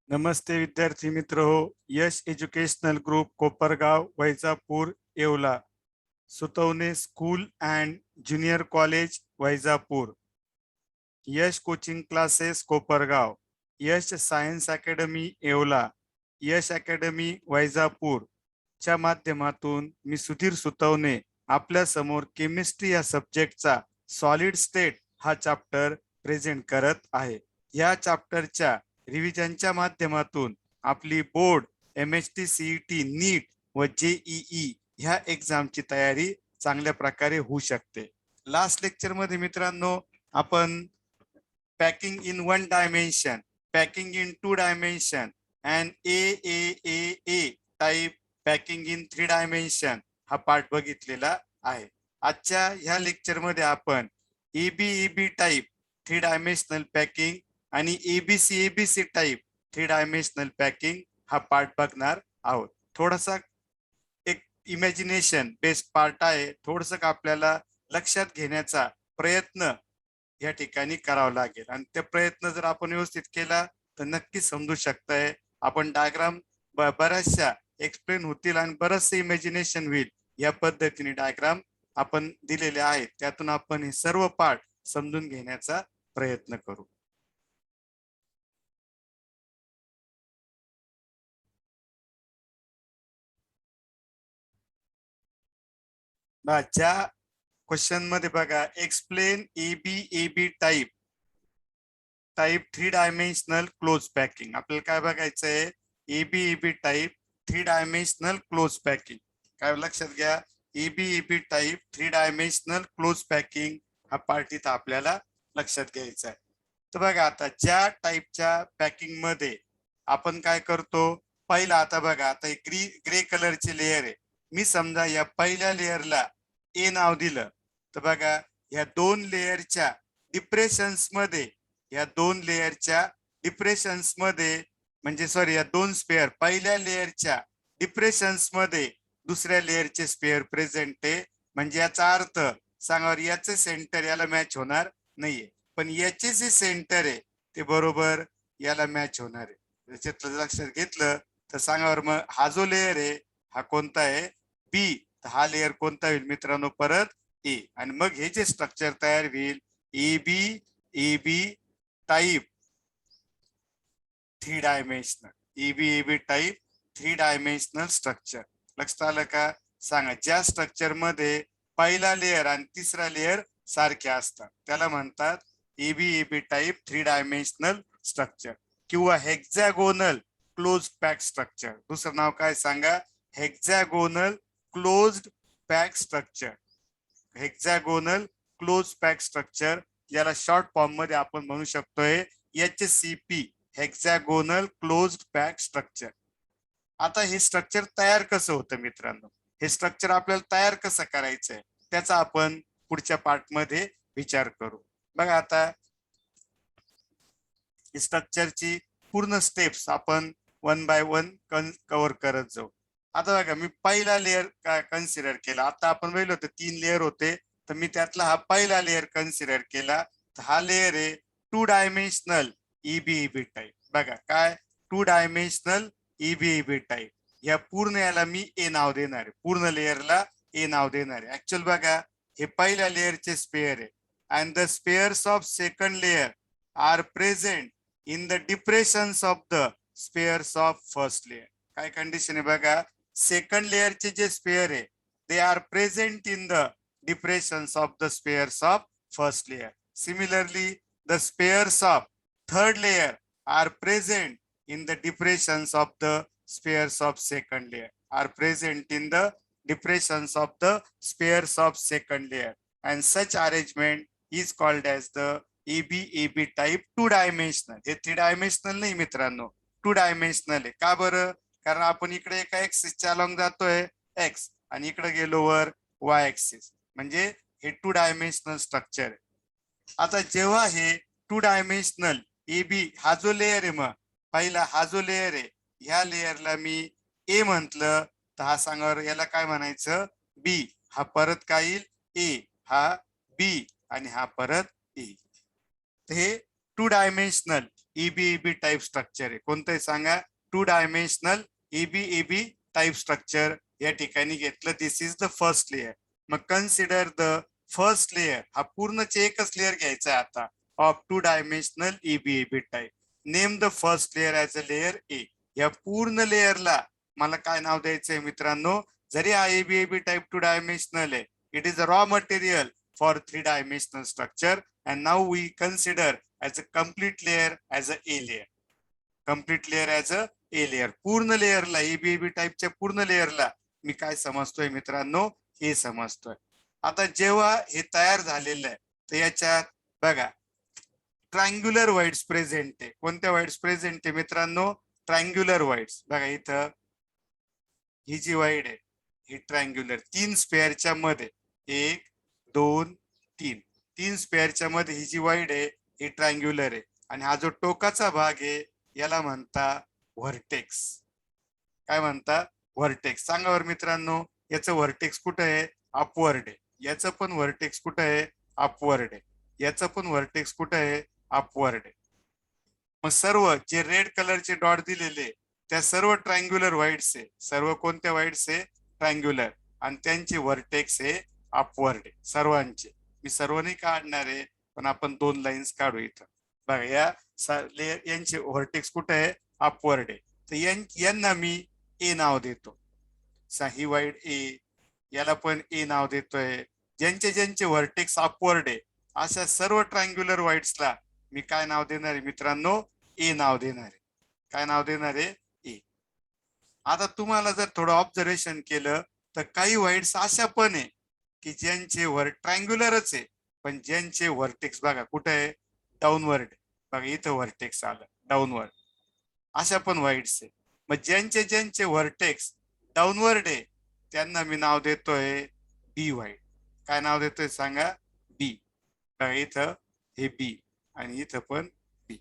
नमस्ते विद्यार्थी मित्र हो. Yash educational group Kopargaon Vaijapur Yeola, Sutavane school and junior college Vaijapur, Yash coaching classes Kopargaon, Yash science academy Yeola, Yash academy Vaijapur च्या माध्यमातून मी सुधीर सुतवणे आपल्या समोर केमिस्ट्री या सब्जेक्टचा सॉलिड स्टेट हा चॅप्टर प्रेझेंट करत आहे. या चॅप्टरच्या रिव्हिजनच्या माध्यमातून आपली बोर्ड, MHT CET, नीट व JEE ह्या एक्झामची तयारी चांगल्या प्रकारे होऊ शकते. लास्ट लेक्चर मध्ये मित्रांनो आपण packing in 1 dimension, packing in 2 dimension and AAAA type packing in 3 dimension हा पार्ट बघितलेला आहे. आजच्या ह्या लेक्चर मध्ये आपण EBEB टाईप 3 डायमेन्शनल पॅकिंग आणि ABC टाईप 3 डायमेन्शनल पॅकिंग हा पार्ट बघणार आहोत. थोडासा एक इमॅजिनेशन बेस्ड पार्ट आहे. थोडस आपल्याला लक्षात घेण्याचा प्रयत्न या ठिकाणी करावा लागेल आणि ते प्रयत्न जर आपण व्यवस्थित केला तर नक्की समजू शकताय. आपण डायग्राम बऱ्याचशा एक्सप्लेन होतील आणि बरचसे इमॅजिनेशन होईल. या पद्धतीने डायग्राम आपण दिलेले आहेत, त्यातून आपण हे सर्व पार्ट समजून घेण्याचा प्रयत्न करू. ज्या क्वेश्चन मध्ये बघा, explain EBEB type 3 dimensional close packing. आपल्याला काय बघायचं आहे? EBEB type 3 dimensional close packing. काय लक्षात घ्या, EBEB type 3 dimensional close packing हा पार्ट इथं आपल्याला लक्षात घ्यायचा आहे. तर बघा, आता ज्या टाईपच्या पॅकिंग मध्ये आपण काय करतो, पहिला आता बघा, आता ग्रे कलरची लेअर आहे. मी समजा या पहिल्या लेअरला ए नाव दिलं, तर बघा या दोन लेअरच्या डिप्रेशन्स मध्ये, या दोन लेअरच्या डिप्रेशन्स मध्ये म्हणजे सॉरी या दोन स्पेअर पहिल्या लेअरच्या डिप्रेशन्स मध्ये दुसऱ्या लेअरचे स्पेअर प्रेझेंट आहे. म्हणजे याचा अर्थ सांगा, याचे सेंटर याला मॅच होणार नाहीये, पण याचे जे सेंटर आहे ते बरोबर याला मॅच होणार आहे. त्याच्यातलं लक्षात घेतलं तर सांगा मग हा जो लेअर आहे हा कोणता आहे? बी. तर हा लेअर कोणता होईल मित्रांनो? परत ए. आणि मग हे जे स्ट्रक्चर तयार होईल EBEB type 3 dimensional, EBEB type 3 dimensional structure. लक्षात आलं का? सांगा, ज्या स्ट्रक्चर मध्ये पहिला लेअर आणि तिसरा लेअर सारखे असतात त्याला म्हणतात EBEB टाईप 3 डायमेन्शनल स्ट्रक्चर किंवा हेक्झॅगोनल क्लोज पॅक स्ट्रक्चर. दुसरं नाव काय सांगा? Hexagonal closed pack structure. Hexagonal close pack structure याला शॉर्ट फॉर्म मध्ये आपण म्हणू शकतोय HCP, hexagonal closed pack structure. आता हे स्ट्रक्चर तयार कसं होतं मित्रांनो? हे स्ट्रक्चर आपल्याला तयार कसं करायचंय त्याचा आपण पुढच्या पार्ट मध्ये विचार करू. बघा, आता स्ट्रक्चरची पूर्ण स्टेप्स आपण 1 बाय 1 कव्हर करत जाऊ. आता बघा, मी पहिला लेअर काय कन्सिडर केला. आता आपण बघितलं होतं 3 लेअर होते, तर मी त्यातला हा पहिला लेअर कन्सिडर केला. तर हा लेअर आहे 2 डायमेन्शनल EBEB टाईप. बघा काय, 2 डायमेन्शनल EBEB टाईप. या पूर्ण याला मी ए नाव देणार आहे, पूर्ण लेअरला ए नाव देणार आहे. ऍक्च्युअल बघा, हे पहिल्या लेअरचे स्पेअर आहे and the spheres of second layer are present in the depressions of the spheres of first layer. काय कंडिशन आहे बघा, सेकंड लेअरचे जे स्पेअर आहे they are present in the depressions of the spheres of first layer. Similarly the spheres of third layer are present in the depressions of the spheres of second layer, are present in the depressions of the spheres of second layer, and such arrangement is called as the EBEB type 2 dimensional. हे 3 dimensional नाही मित्रांनो, 2 dimensional आहे. का बरं? कारण आपण इकडे एका ऍक्सिसच्या अलॉंग जातोय एक्स आणि इकडे गेलो वर वाय ऍक्सिस, म्हणजे हे 2 डायमेन्शनल स्ट्रक्चर आहे. आता जेव्हा हे 2 डायमेन्शनल EB हा जो लेअर आहे, मग पहिला हा जो लेअर आहे ह्या लेअरला मी ए म्हंटल तर हा सांगा याला काय म्हणायचं? बी. हा परत काय येईल? ए. हा बी आणि हा परत ए. हे two dimensional EBEB type structure आहे. कोणतं आहे सांगा? Two dimensional EBEB type structure या ठिकाणी घेतलं. This is the first layer. मग कन्सिडर द फर्स्ट लेअर. हा पूर्णचे एकच लेअर घ्यायचा आहे आता of two dimensional EBEB type. Name the first layer as a layer A. या पूर्ण लेअरला मला काय नाव द्यायचंय मित्रांनो? जरी हा EBEB टाईप टू डायमेन्शनल आहे, it is a raw material for 3-dimensional structure, and now we consider as a complete layer as a A layer. Complete layer as a A layer. पूर्ण लेअरला EBEB टाईपच्या पूर्ण लेअरला मी काय समजतोय मित्रांनो? हे समजतोय. आता जेव्हा हे तयार झालेलं आहे तर याच्यात बघा ट्रायंग्युलर वाईड्स प्रेझेंट आहे. कोणत्या वाईड्स प्रेझेंट आहे मित्रांनो? ट्रायंग्युलर वाईड्स. बघा इथं ही जी वाईड आहे ही ट्रायंग्युलर 3 स्पेअरच्या मध्ये 1 2 3 3 स्पेअरच्या मध्ये ही जी वाईड आहे ही ट्रायंग्युलर आहे. आणि हा जो टोकाचा भाग आहे याला म्हणता व्हर्टेक्स. काय म्हणता? व्हर्टेक्स. सांगा बरं मित्रांनो, याचं व्हर्टेक्स कुठं आहे? अपवर्ड आहे. याचं पण व्हर्टेक्स कुठं आहे? अपवर्ड आहे. याचं पण व्हर्टेक्स कुठं आहे? अपवर्ड आहे. मग सर्व जे रेड कलरचे डॉट दिलेले त्या सर्व ट्रायंग्युलर वाईड्स आहे. सर्व कोणत्या वाईड्स आहे? ट्रायंग्युलर. आणि त्यांचे व्हर्टेक्स आहे अपवर्ड आहे सर्वांचे. मी सर्व नाही काढणार आहे पण आपण 2 लाईन्स काढू इथं. बघा या यांचे व्हर्टेक्स कुठे आहे? अपवर्ड आहे. तर यांना मी ए नाव देतो. ही वाईड ए, याला पण ए नाव देतोय. ज्यांचे व्हर्टेक्स अपवर्ड आहे अशा सर्व ट्रायंग्युलर वाईड्सला मी काय नाव देणार आहे मित्रांनो? ए नाव देणार आहे. काय नाव देणार आहे? ए. आता तुम्हाला जर थोडं ऑब्झर्वेशन केलं तर काही वाईड्स अशा पण आहे की ज्यांचे ट्रायंग्युलरच आहे पण ज्यांचे व्हर्टेक्स बघा कुठे आहे? डाऊनवर्ड. बघा इथं व्हर्टेक्स आलं डाऊनवर्ड. अशा पण वाईड्स आहे. मग ज्यांचे व्हर्टेक्स डाऊनवर्ड आहे त्यांना मी नाव देतोय बी वाईड. काय नाव देतोय सांगा? बी. बघा इथं हे बी आणि इथं पण बी.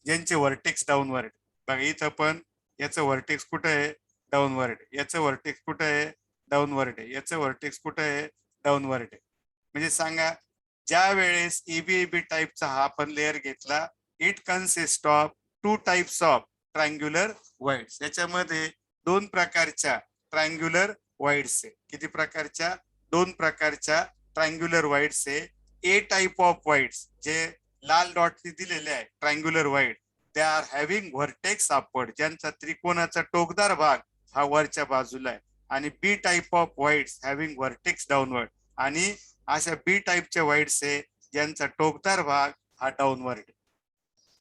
ज्यांचे व्हर्टेक्स डाऊनवर्ड. बघा इथं पण याचं व्हर्टेक्स कुठं आहे? डाऊनवर्ड. याचं व्हर्टेक्स कुठं आहे? डाऊनवर्ड आहे. याचं व्हर्टेक्स कुठं आहे? डाऊनवर्ड आहे. म्हणजे सांगा ज्या वेळेस EBEB टाईपचा हा आपण लेअर घेतला, it consist of 2 types of triangular voids. याच्यामध्ये 2 प्रकारच्या ट्रायंग्युलर वाईड्स आहे. किती प्रकारच्या? 2 प्रकारच्या ट्रायंग्युलर वाईड्स आहे. ए टाइप ऑफ वाईड्स जे लाल डॉटने दिलेले आहे triangular void, they are having vertex upward. ज्यांचा त्रिकोणाचा टोकदार भाग हा वरच्या बाजूला आहे. आणि B type of voids having vertex downward. आणि अशा बी टाईपच्या वाईड्स आहे ज्यांचा टोकदार भाग हा डाऊनवर्ड.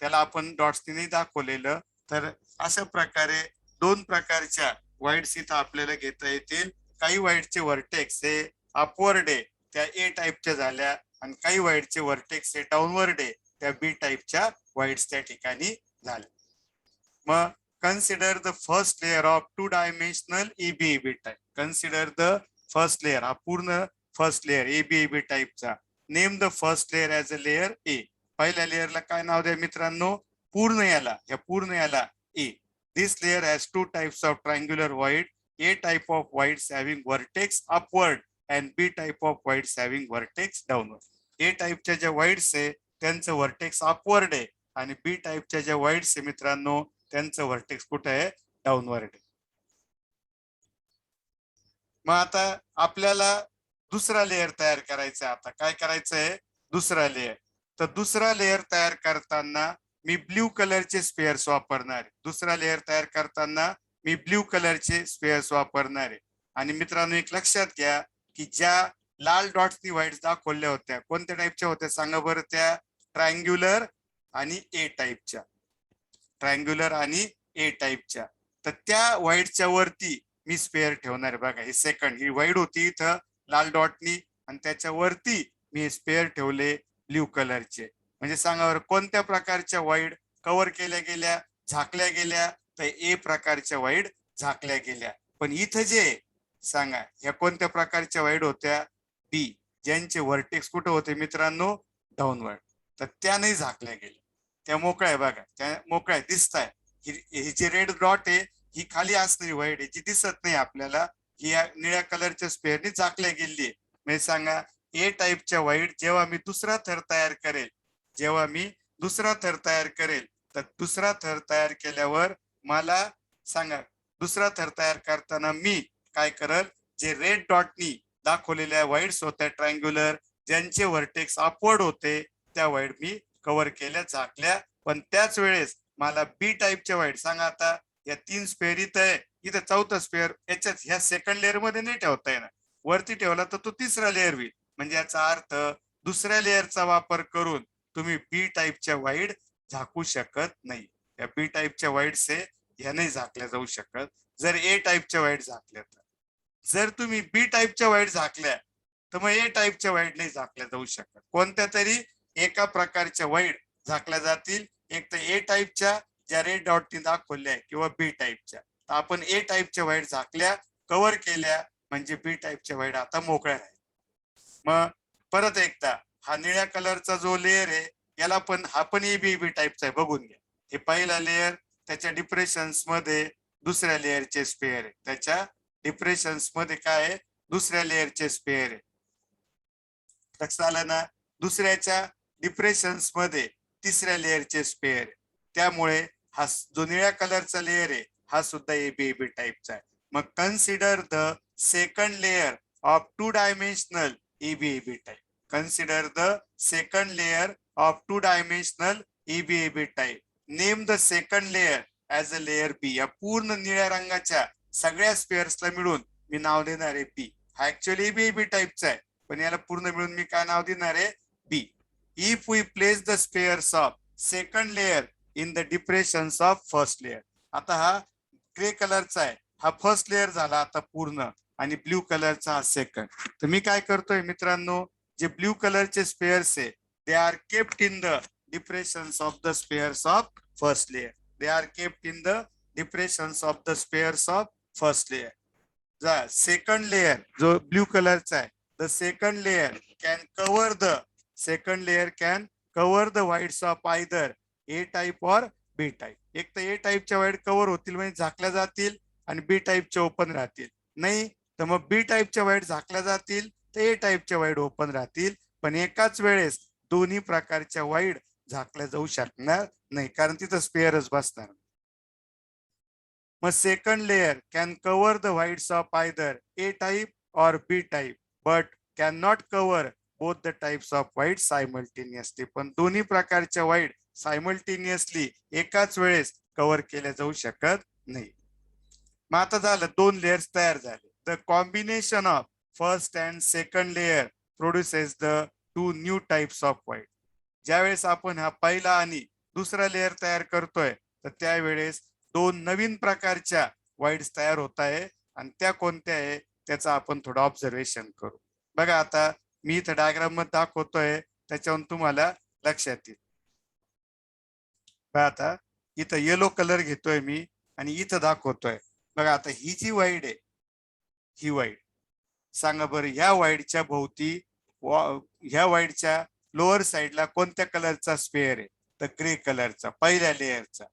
त्याला आपण डॉट्सने नाही दाखवलेलं. तर अशा प्रकारे 2 प्रकारच्या वाईड्स इथं आपल्याला घेता येतील. काही वाईडचे व्हर्टेक्स हे अपवर्ड आहे त्या ए टाईपच्या झाल्या आणि काही वाईडचे व्हर्टेक्स हे डाऊनवर्ड आहे त्या बी टाईपच्या वाईड्स त्या ठिकाणी झाल्या. मग consider the first layer of 2-dimensional EBEB type. Consider the first layer. हा पूर्ण फर्स्ट लेअर EBEB टाईपचा. Name the first layer as a layer A. पहिल्या लेअरला काय नाव द्या मित्रांनो? पूर्ण याला, या पूर्ण याला A. This layer has 2 types of triangular void. A type of voids having vertex upward and B type of voids having vertex downward. A टाइपच्या ज्या वाईड्स आहे त्यांचं व्हर्टेक्स अपवर्ड आहे आणि बी टाइपच्या ज्या वाईड्स आहे मित्रांनो त्यांचं व्हर्टेक्स कुठे आहे? डाऊनवर्ड आहे. मग आता आपल्याला दुसरा लेअर तयार करायचा. आता काय करायचंय? दुसरा लेअर. तर दुसरा लेअर तयार करताना मी ब्ल्यू कलरचे स्पेअर्स वापरणार आहे. दुसरा लेअर तयार करताना मी ब्ल्यू कलरचे स्पेअर्स वापरणार आहे. आणि मित्रांनो एक लक्षात घ्या की ज्या लाल डॉट्सनी व्हाईट्स दाखवल्या होत्या कोणत्या टाईपच्या होत्या सांगा बरं? त्या ट्रायंग्युलर आणि ए टाईपच्या. ट्रायंग्युलर आणि ए टाईपच्या. तर त्या व्हाईटच्या वरती मी स्पेअर ठेवणार आहे. बघा हे सेकंड ही वाईड होती इथं लाल डॉटनी आणि त्याच्या वरती मी स्पेअर ठेवले ब्ल्यू कलरचे. म्हणजे सांगा बरं कोणत्या प्रकारच्या वाईड कव्हर केल्या गेल्या, झाकल्या गेल्या? तर ए प्रकारच्या वाईड झाकल्या गेल्या. पण इथं जे सांगा ह्या कोणत्या प्रकारच्या वाईड होत्या? बी. ज्यांचे व्हर्टेक्स कुठे होते मित्रांनो? डाऊनवर्ड. तर त्या नाही झाकल्या गेल्या, त्या मोकळ्या. बघा त्या मोकळ्या दिसताय. ही जी रेड डॉट आहे ही खाली असणारी वाईड आहे जी दिसत नाही आपल्याला, ही या निळ्या कलरच्या स्पेअरने झाकल्या गेली आहे. म्हणजे सांगा ए टाईपच्या वाईड जेव्हा मी दुसरा थर तयार करेल, जेव्हा मी दुसरा थर तयार करेल, तर दुसरा थर तयार केल्यावर मला सांगा, दुसरा थर तयार करताना मी काय करल, जे रेड डॉटनी दाखवलेल्या वाईड्स होत्या ट्रायंग्युलर, ज्यांचे व्हर्टेक्स अपवर्ड होते, त्या वाईड मी कव्हर केल्या, झाकल्या. पण त्याच वेळेस मला बी टाईपच्या वाईड सांगा, आता या 3 स्पेअर इथं आहे, इथं चौथा स्पेअर याच्यात ह्या सेकंड लेअर मध्ये नाही ठेवता येणार, वरती ठेवला तर तो तिसरा लेअर होईल. म्हणजे याचा अर्थ दुसऱ्या लेअरचा वापर करून तुम्ही बी टाईपच्या वाईड झाकू शकत नाही. या बी टाईपच्या वाईड्स ह्या नाही झाकल्या जाऊ शकत, जर ए टाईपच्या वाईड झाकल्या तर. जर तुम्ही बी टाईपच्या वाईड झाकल्या तर मग ए टाईपच्या वाईड नाही झाकल्या जाऊ शकत. कोणत्या तरी एका प्रकारच्या वाईड झाकल्या जातील, एक तर ए टाईपच्या ज्या रेड डॉटनी दाखवल्या किंवा बी टाईपच्या. तर आपण ए टाईपच्या वाईड झाकल्या, कव्हर केल्या, म्हणजे बी टाईपच्या वाईड आता मोकळ्या राहील. मग परत एकदा हा निळ्या कलरचा जो लेअर आहे, याला पण हा पण एबीबी टाईपचा आहे, बघून घ्या. हे पहिला लेअर, त्याच्या डिप्रेशन्स मध्ये दुसऱ्या लेअरचे स्पेअर आहे, त्याच्या डिप्रेशन्स मध्ये काय आहे, दुसऱ्या लेअरचे स्पेअर आहे. लक्षात आलं ना? दुसऱ्याच्या डिप्रेशन्स मध्ये तिसऱ्या लेअरचे स्पेअर आहे. त्यामुळे हा जो निळ्या कलरचा लेअर आहे, हा सुद्धा एबीबी टाईपचा आहे. मग consider the second layer of 2 dimensional EBAB type. Consider the second layer of 2 dimensional EBAB type. Name the second layer as a layer B. या पूर्ण निळ्या रंगाच्या सगळ्या स्पेअर्सला मिळून मी नाव देणार आहे बी. हा ऍक्च्युअली EBAB टाईपचा आहे, पण याला पूर्ण मिळून मी काय नाव देणार आहे, B. If we place the spheres of second layer in the depressions of first layer. आता हा ग्रे कलरचा आहे, हा फर्स्ट लेअर झाला आता पूर्ण, आणि ब्ल्यू कलरचा हा सेकंड. तर मी काय करतोय मित्रांनो, जे ब्ल्यू कलरचे स्पेअर्स आहे, they are kept in the depressions of the spheres of first layer. They are kept in the depressions of the spheres of first layer. जा सेकंड लेअर जो ब्ल्यू कलरचा आहे, the second layer can cover the second layer can cover the voids of either A type or B type. एक तर ए टाईपच्या wide cover होतील, म्हणजे झाकल्या जातील, आणि बी टाईपच्या ओपन राहतील. नाही तर मग बी टाईपच्या वाईड झाकल्या जातील, तर ए टाईपच्या वाईड ओपन राहतील. पण एकाच वेळेस दोन्ही प्रकारच्या वाईड झाकल्या जाऊ शकणार नाही, कारण तिथं स्पेअरच बसणार. मग second layer can cover the voids of either A type or B type, but can not cover both the types of void simultaneously. पण दोन्ही प्रकारच्या व्हाईट सायमल्टेनियसली एकाच वेळेस कव्हर केल्या जाऊ शकत नाही. मग आता झालं, 2 लेयर्स तयार झाले. The combination of first and second layer produces the 2 new types of white. ज्यावेळेस आपण हा पहिला आणि दुसरा लेअर तयार करतोय, तर त्यावेळेस 2 नवीन प्रकारच्या व्हाईट्स तयार होत आहे, आणि त्या कोणत्या आहे त्याचं आपण थोडं ऑब्झर्वेशन करू. बघा आता मी इथं डायग्राम मध्ये दाखवतोय, त्याच्यावरून तुम्हाला लक्षात येईल. आता इथं येलो कलर घेतोय मी आणि इथं दाखवतोय. बघा आता ही जी वाईड आहे, ही वाईड सांगा बरं, ह्या वाईडच्या भोवती, ह्या वाईडच्या लोअर साइडला कोणत्या कलरचा स्पेअर आहे, तर ग्रे कलरचा, पहिल्या लेअरचा,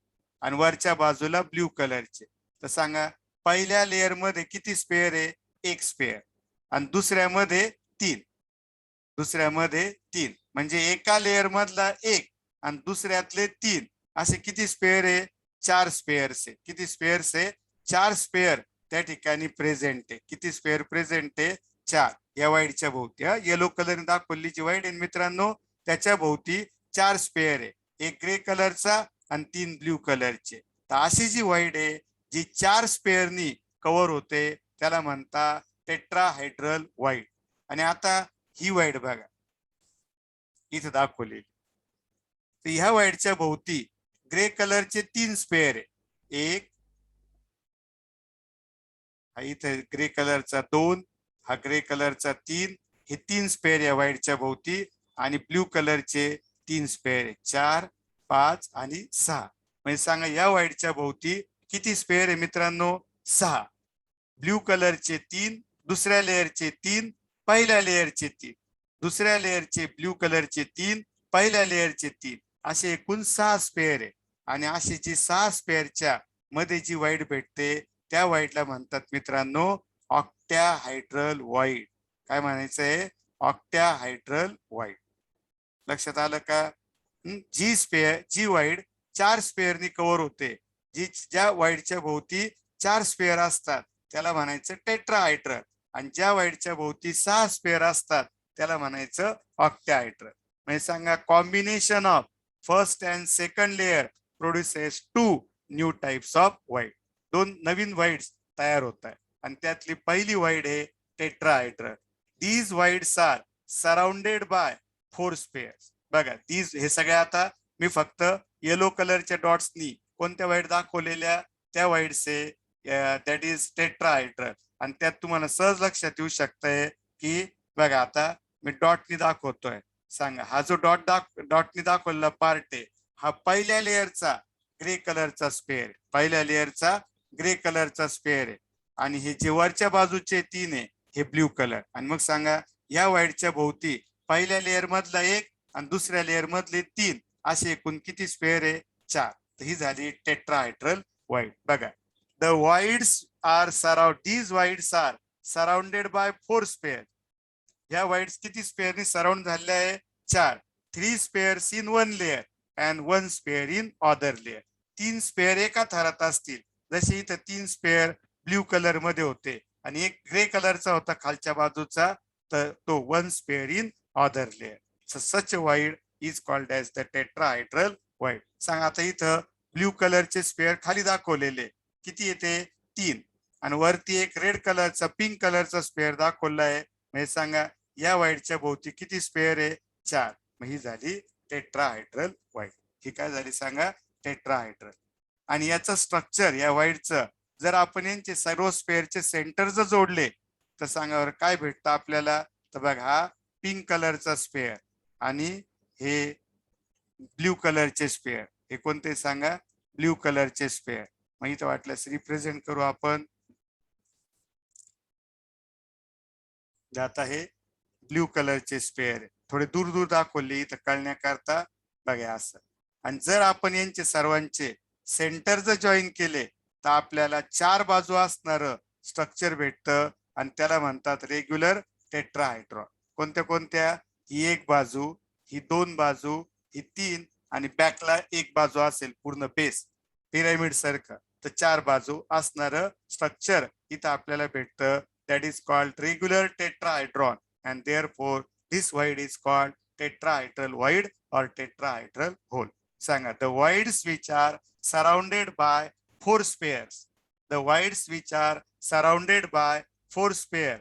आणि वरच्या बाजूला ब्ल्यू कलरचे. तर सांगा पहिल्या लेअर मध्ये किती स्पेअर आहे, 1 स्पेअर, आणि दुसऱ्यामध्ये 3, दुसऱ्यामध्ये 3, म्हणजे एका लेअर मधला 1 आणि दुसऱ्यातले 3, असे किती स्पेअर आहे, 4 स्पेअर्स आहे. किती स्पेअर्स आहे, 4 स्पेअर त्या ठिकाणी प्रेझेंट आहे. किती स्पेअर प्रेझेंट आहे, 4. या वाईडच्या भोवती, येलो कलर दाखवली जी वाईड आहे मित्रांनो, त्याच्या भोवती 4 स्पेअर आहे, 1 ग्रे कलरचा आणि 3 ब्ल्यू कलरचे. तर अशी जी वाईड आहे, जी 4 स्पेअरनी कव्हर होते, त्याला म्हणता टेट्राहायड्रल वाईड. आणि आता ही वाईड बघा इथं दाखवलेली, तर ह्या वाईडच्या भोवती ग्रे कलरचे 3 स्पेअर आहे. 1, हा इथे ग्रे कलरचा 2, हा ग्रे कलरचा 3, हे 3 स्पेअर या वाईडच्या भोवती, आणि ब्ल्यू कलरचे 3 स्पेअर आहे, 4, 5 आणि 6. म्हणजे सांगा या वाईडच्या भोवती किती स्पेअर आहे मित्रांनो, 6. ब्ल्यू कलरचे 3, दुसऱ्या लेअरचे 3, पहिल्या लेअरचे 3, दुसऱ्या लेअरचे ब्ल्यू कलरचे 3, पहिल्या लेअरचे 3, असे एकूण 6 स्पेअर आहे. आणि अशी जी 6 स्पेअरच्या मध्ये जी वाईड भेटते, त्या वाईडला म्हणतात मित्रांनो ऑक्टॅहायड्रल वाईड. काय म्हणायचंय, ऑक्टॅहायड्रल वाईड. लक्षात आलं का? जी वाईड 4 स्पेअरनी कव्हर होते, ज्या वाईडच्या भोवती 4 स्पेअर असतात त्याला म्हणायचं टेट्राहायड्रल, आणि ज्या वाईडच्या भोवती 6 स्पेअर असतात त्याला म्हणायचं ऑक्टाहायड्रल. म्हणजे सांगा, combination of first and second layer produces 2 new types of void. 2 नवीन वाईड्स तयार होत आहे, आणि त्यातली पहिली वाईड आहे tetrahedral. These voids are surrounded by 4 spheres. बघा, दीज हे सगळ्या आता मी फक्त येलो कलरच्या डॉट्सनी कोणत्या वाईड दाखवलेल्या त्या वाईडचे दॅट इज टेट्राहायड्रल. आणि त्यात तुम्हाला सहज लक्षात येऊ शकतंय की बघा, आता मी डॉटनी दाखवतोय. सांगा, हा जो डॉटनी दाखवलेला पार्ट आहे हा पहिल्या लेअरचा ग्रे कलरचा स्पेअर, पहिल्या लेअरचा ग्रे कलरचा स्पेअर आहे. आणि हे जे वरच्या बाजूचे 3 आहे हे ब्ल्यू कलर. आणि मग सांगा, या वाईडच्या भोवती पहिल्या लेअर मधला 1 आणि दुसऱ्या लेअर मधले 3 असे एकूण किती स्पेअर आहे? 4. तर ही झाली टेट्राहायड्रल वाईड. बघा, the voids are these voids are surrounded by 4 sphere. ह्या वाईड्स किती स्पेअरनी सराउंड झाले आहे? 4. 3 spheres in 1 layer and 1 sphere in other layer. 3 sphere एका थरात असतील, जसे इथं 3 स्पेअर ब्ल्यू कलर मध्ये होते आणि एक ग्रे कलरचा होता खालच्या बाजूचा, तर तो 1 sphere in other layer. Such void is called as the tetrahedral void. सांगा, आता इथं ब्ल्यू कलरचे स्पेअर खाली दाखवलेले किती येते? 3. आणि वरती एक रेड कलरचा, पिंक कलरचा स्पेअर दाखवला आहे. म्हणजे सांगा, या वाईडच्या भोवती किती स्पेअर आहे? 4. मग ही झाली टेट्राहायड्रल वाईड. ही काय झाली सांगा? टेट्राहायड्रल. आणि याचं स्ट्रक्चर या वाईडचं जर आपण यांचे सर्व स्पेअरचे सेंटर जर जोडले तर सांगा काय भेटतं आपल्याला? तर बघा, हा पिंक कलरचा स्पेअर आणि हे ब्ल्यू कलरचे स्पेअर, हे कोणते सांगा? ब्ल्यू कलरचे स्पेअर. मग इथं वाटल्यास रिप्रेझेंट करू आपण. आता हे ब्ल्यू कलरचे स्पेअर आहे, थोडे दूर दूर दाखवले इथं कळण्याकरता. बघा असं. आणि जर आपण यांचे सर्वांचे सेंटर जर जॉईन केले तर आपल्याला 4 बाजू असणार स्ट्रक्चर भेटतं, आणि त्याला म्हणतात रेग्युलर टेट्राहायड्रॉन. कोणत्या कोणत्या? ही 1 बाजू, ही 2 बाजू, ही 3, आणि बॅकला 1 बाजू असेल पूर्ण बेस पिरामिड सारखं. तर 4 बाजू असणार स्ट्रक्चर इथं आपल्याला भेटतं. That is called regular tetrahedron, and therefore this void is called tetrahedral void or tetrahedral hole. Sanga, the voids which are surrounded by 4 spheres, the voids which are surrounded by 4 sphere,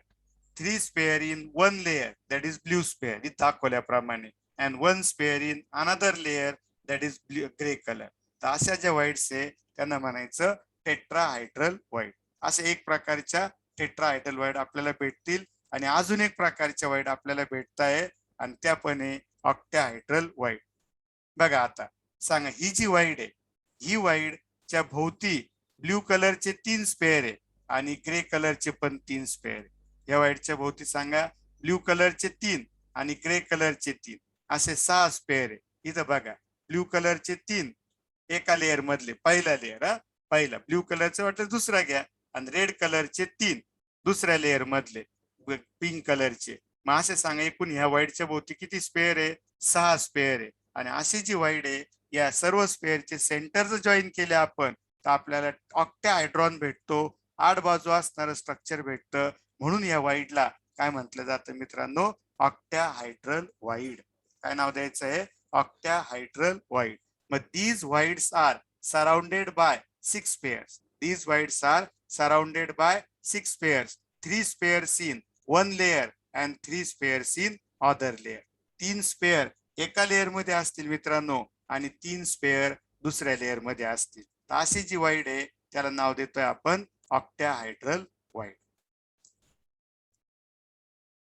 3 sphere in 1 layer, that is blue sphere इथं दाखवल्याप्रमाणे, and 1 sphere in another layer, that is gray color. तर अशा ज्या voids आहे त्यांना म्हणायचं tetrahedral void. असे एक प्रकारच्या टेट्राहायड्रल वाईड आपल्याला भेटतील. आणि अजून एक प्रकारच्या वाईड आपल्याला भेटत आहे, आणि त्या पण आहे ऑक्टाहायड्रल वाईड. बघा, आता सांगा, ही जी वाईड आहे ही वाईडच्या भोवती ब्ल्यू कलरचे 3 स्पेअर आहे आणि ग्रे कलरचे पण 3 स्पेअर आहे. या वाईडच्या भोवती सांगा, ब्ल्यू कलरचे 3 आणि ग्रे कलरचे 3 असे 6 स्पेअर आहे. इथं बघा, ब्ल्यू कलरचे 3 एका लेअर मधले, पहिला लेअर, पहिला ब्ल्यू कलरचं वाटलं दुसरा घ्या, आणि रेड कलरचे 3 दुसऱ्या लेअर मधले, पिंक कलरचे. मग असे सांगा, एकूण ह्या वाईडच्या भोवती किती स्पेअर आहे? 6 स्पेअर आहे. आणि अशी जी वाईड आहे या सर्व स्पेअरचे सेंटर जर जॉईन केले आपण तर आपल्याला ऑक्टाहायड्रॉन भेटतो. 8 बाजू असणारं स्ट्रक्चर भेटतं. म्हणून या वाईडला काय म्हटलं जातं मित्रांनो? Octahedral void. काय नाव द्यायचं आहे? Octahedral void. मग these voids are surrounded by 6 spheres. These voids are surrounded by 6 pairs, 3 pairs in 1 layer and 3 pairs in other layer. 3 sphere एका लेअर मध्ये असतील मित्रांनो, आणि 3 स्पेअर दुसऱ्या लेअर मध्ये असतील. तर अशी जी वाईड आहे त्याला नाव देतोय आपण ऑक्टाहायड्रल वाईड.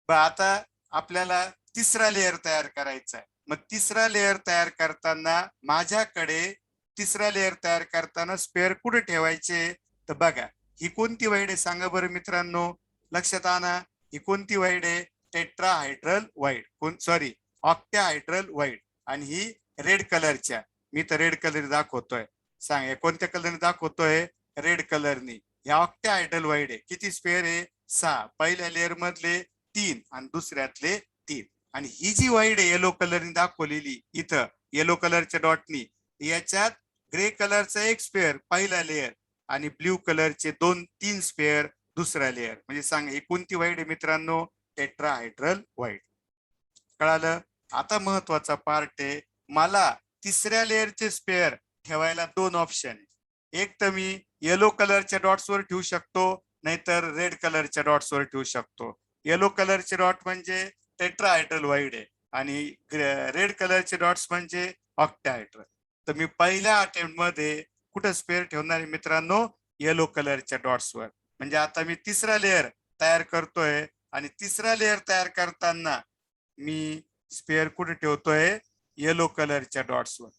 आता आपल्याला तिसरा लेअर तयार करायचा आहे. मग तिसरा लेअर तयार करताना माझ्याकडे तिसरा लेअर तयार करताना स्पेअर कुठे ठेवायचे? तर बघा, ही कोणती वाईड आहे सांगा बरं मित्रांनो, लक्षात आणा. ही कोणती वाईड आहे? Tetrahedral wide, sorry octahedral wide. आणि ही रेड कलरच्या, मी तर रेड कलर दाखवतोय. सांगा, कोणत्या कलरने दाखवतोय? रेड कलरनी. या ऑक्टाहायड्रल वाईड आहे. किती स्पेअर आहे? 6. पहिल्या लेअर मधले 3 आणि दुसऱ्यातले 3. आणि ही जी वाईड आहे येलो कलरने दाखवलेली इथं, येलो कलरच्या डॉटनी, याच्यात ग्रे कलरचा एक स्पेअर पहिला लेअर आणि ब्ल्यू कलरचे 2-3 स्पेअर दुसरा लेअर. म्हणजे सांगा ही कोणती वाईड आहे मित्रांनो? Tetrahedral wide. कळालं? आता महत्वाचा पार्ट आहे, मला तिसऱ्या लेअरचे स्पेअर ठेवायला 2 ऑप्शन आहे. एक तर मी येलो कलरच्या डॉट्सवर ठेवू शकतो, नाहीतर रेड कलरच्या डॉट्सवर ठेवू शकतो. येलो कलरचे डॉट म्हणजे टेट्राहायड्रल वाईड आहे आणि रेड कलरचे डॉट्स म्हणजे ऑक्टाहायड्रल. तर मी पहिल्या अटेम्प्ट मध्ये कुठं स्पेअर ठेवणार आहे मित्रांनो? येलो कलरच्या डॉट्सवर. म्हणजे आता मी तिसरा लेअर तयार करतोय आणि तिसरा लेअर तयार करताना मी स्पेअर कुठे ठेवतोय? येलो कलरच्या डॉट्सवर.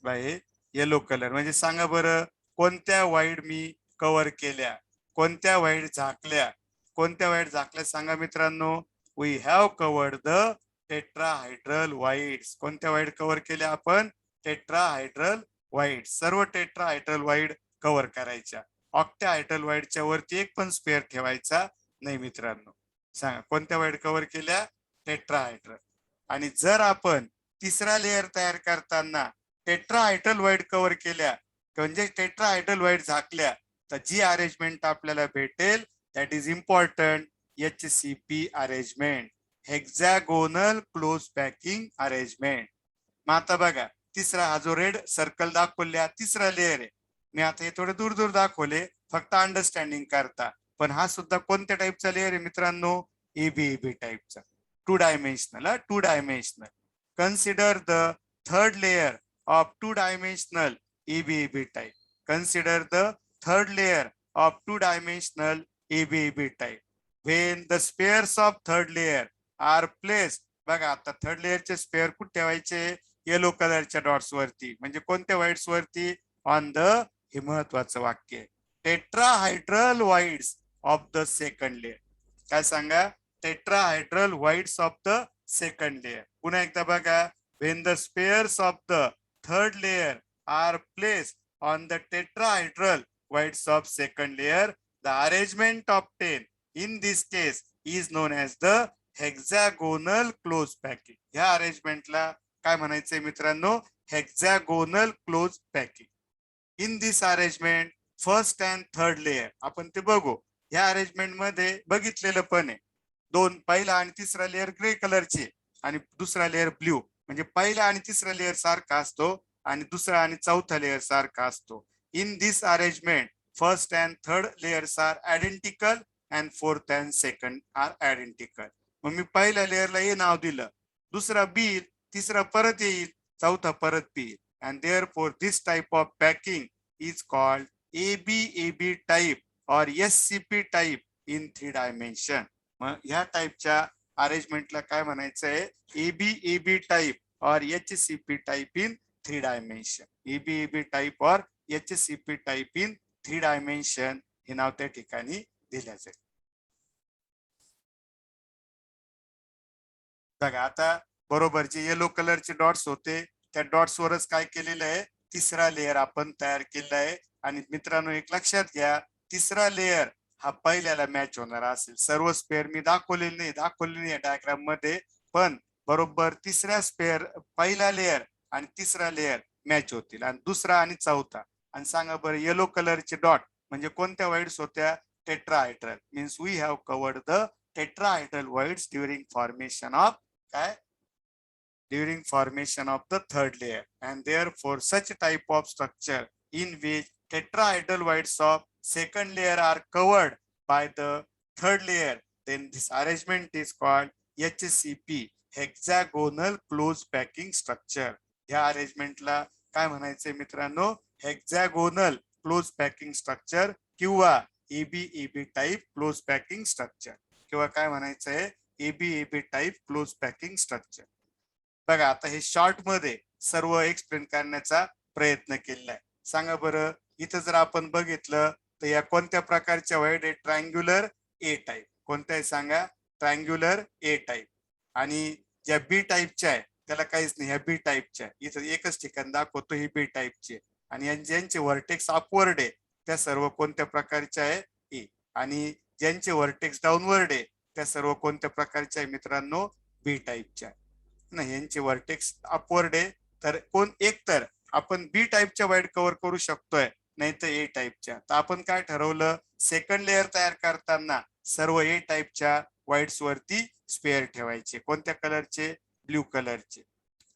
बाय येलो कलर म्हणजे सांगा बरं, कोणत्या वाईड मी कव्हर केल्या, कोणत्या वाईड झाकल्या, कोणत्या वाईड झाकल्या सांगा मित्रांनो? We have covered the tetrahedral voids. कोणत्या वाईड कव्हर केल्या आपण? Tetrahedral void. सर्व टेट्राहायड्रल वाईड कव्हर करायच्या. ऑक्टाहायड्रल वाईडच्या वरती एक पण स्पेअर ठेवायचा नाही मित्रांनो. सांगा कोणत्या वाईड कव्हर केल्या? टेट्राहायड्रल. आणि जर आपण तिसरा लेअर तयार करताना टेट्राहायड्रल वाईड कव्हर केल्या म्हणजे टेट्राहायड्रल वाईड झाकल्या, तर जी अरेंजमेंट आपल्याला भेटेल that is important, HCP arrangement, hexagonal close packing arrangement. मग आता बघा, तिसरा हा जो रेड सर्कल दाखवल्या तिसरा लेअर आहे. मी आता हे थोडे दूर दूर दाखवले फक्त अंडरस्टँडिंग करता, पण हा सुद्धा कोणत्या टाईपचा लेअर आहे मित्रांनो? एबीएबी टाईपचा. 2 dimensional. 2 dimensional. Consider the third layer of 2-dimensional EBEB type. Consider the third layer of 2-dimensional EBEB type. When the spheres of third layer are placed, बघा आता थर्ड लेअरचे स्पेअर कुठे ठेवायचे? येलो कलरच्या डॉट्स वरती. म्हणजे कोणत्या वाईड्स वरती? ऑन द, हे महत्वाचं वाक्य आहे, tetrahedral voids of the second layer. काय सांगा? Tetrahedral voids of the second layer. पुन्हा एकदा बघा, when the spheres of the third layer are placed on the tetrahedral whites of second layer, the arrangement obtained in this case is known as the hexagonal close packing. या अरेंजमेंटला काय म्हणायचंय मित्रांनो? Hexagonal close packing. In this arrangement first and third layer, आपण ते बघू. या arrangement मध्ये बघितलेलं पण आहे, पहिला आणि तिसरा लेअर ग्रे कलरचे आणि दुसरा लेअर ब्ल्यू. म्हणजे पहिला आणि तिसरा लेअर सारखा असतो आणि दुसरा आणि चौथा लेअर सारखा असतो. In this arrangement first and third layers are identical and fourth and second are identical. मग मी पहिल्या लेअरला ए नाव दिलं, दुसरा बी, तिसरा परत येईल, चौथा परत B. And therefore this type of packing is called ABAB type और SCP टाइप इन 3 डायमेन्शन. मग ह्या टाइपच्या अरेंजमेंटला काय म्हणायचंय? एबीएबी टाइप और HCP type in 3 dimension. ABAB type और HCP टाइप इन 3 डायमेन्शन हे नाव त्या ठिकाणी दिलं जाईल. बघा आता बरोबर जे येलो कलरचे डॉट्स होते त्या डॉट्स वरच काय केलेलं आहे? तिसरा लेअर आपण तयार केलेला आहे. आणि मित्रांनो एक लक्षात घ्या, तिसरा लेअर हा पहिल्याला मॅच होणार असेल. सर्व स्पेअर मी दाखवलेले नाही डायग्राम मध्ये, पण बरोबर तिसऱ्या स्पेअर पहिला लेअर आणि तिसरा लेअर मॅच होतील आणि दुसरा आणि चौथा. आणि सांगा बरं, येलो कलरचे डॉट म्हणजे कोणत्या वाईड्स होत्या? Tetrahedral. Means we have covered the tetrahedral voids during formation of काय? During formation of the third layer, and therefore such type of structure in which tetrahedral whites of second layer are covered by the third layer, then this arrangement is called HCP, hexagonal close packing structure. या अरेंजमेंटला काय म्हणायचंय मित्रांनो? Hexagonal close packing structure किंवा एबीएबी type close packing structure, किंवा काय म्हणायचंय? ABAB type close packing structure. बघा आता हे शॉर्ट मध्ये सर्व एक्सप्लेन करण्याचा प्रयत्न केलाय. सांगा बरं, इथं जर आपण बघितलं तर या कोणत्या प्रकारच्या वाईड आहे? ट्रायंग्युलर ए टाइप. कोणत्या आहे सांगा? ट्रायंग्युलर ए टाइप. आणि ज्या बी टाइपच्या आहे त्याला काहीच नाही, ह्या बी टाइपच्या इथं एकच ठिकाण दाखवतो ही बी टाइपची. आणि ज्यांचे व्हर्टेक्स अपवर्ड आहे त्या सर्व कोणत्या प्रकारच्या आहे? ए. आणि ज्यांचे व्हर्टेक्स डाऊनवर्ड आहे त्या सर्व कोणत्या प्रकारच्या आहे मित्रांनो? बी टाइपच्या. नाही, यांचे वर्टेक्स अपवर्ड आहे. तर कोण एक तर आपण बी टाईपच्या वाईड कव्हर करू शकतोय, नाही तर ए टाईपच्या. तर आपण काय ठरवलं, सेकंड लेअर तयार करताना सर्व ए टाईपच्या वाईड्स वरती स्पेअर ठेवायचे. कोणत्या कलरचे? ब्ल्यू कलरचे.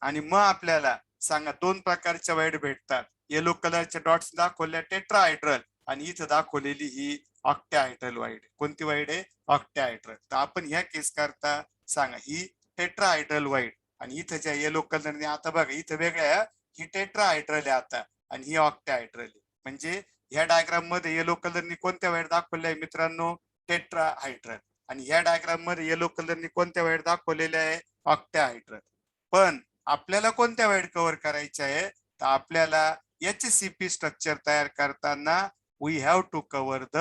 आणि मग आपल्याला सांगा दोन प्रकारच्या वाईड भेटतात. येलो कलरच्या डॉट्स दाखवल्या टेट्राहायड्रल, आणि इथं दाखवलेली ही ऑक्टाहायड्रल वाईड. कोणती वाईड आहे? ऑक्टाहायड्रल. तर आपण ह्या केस करता सांगा ही टेट्राहायड्रल वाईड, आणि इथं ज्या येलो कलरने, आता बघा इथं वेगळ्या, ही टेट्राहायड्रल आहे आता आणि ही ऑक्टाहायड्रल आहे. म्हणजे ह्या डायग्राम मध्ये येलो कलरनी कोणत्या वाईड दाखवल्या आहे मित्रांनो? टेट्राहायड्रल. आणि ह्या डायग्राम मध्ये येलो कलरनी कोणत्या वाईड दाखवलेल्या आहे? ऑक्टाहायड्रल. पण आपल्याला कोणत्या वाईड कव्हर करायच्या आहे? तर आपल्याला HCP स्ट्रक्चर तयार करताना we have to cover the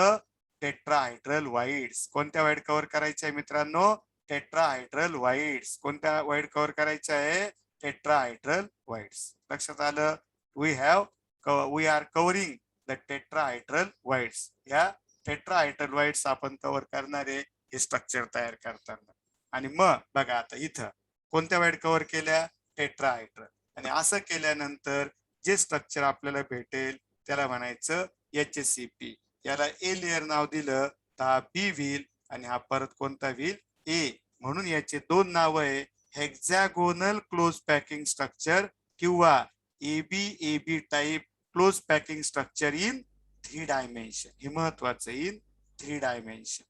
tetrahedral voids. कोणत्या वाईड कव्हर करायच्या आहे मित्रांनो? Tetrahedral voids. कोणत्या वाईड कव्हर करायच्या आहे? Tetrahedral voids. लक्षात आलं? We are covering the tetrahedral voids. या टेट्राहायड्रल वाईड्स आपण कव्हर करणारे हे स्ट्रक्चर तयार करताना. आणि मग बघा आता इथं कोणत्या वाईड कव्हर केल्या? टेट्राहायड्रल. आणि असं केल्यानंतर जे स्ट्रक्चर आपल्याला भेटेल त्याला म्हणायचं HCP. याला ए लेअर नाव दिलं तर हा बी व्हील, आणि हा परत कोणता व्हील? ए. म्हणून याचे दोन नाव आहे, हेक्झॅगोनल क्लोज पॅकिंग स्ट्रक्चर किंवा AB type close packing structure in 3 dimension. हे महत्वाचं, इन 3 डायमेन्शन.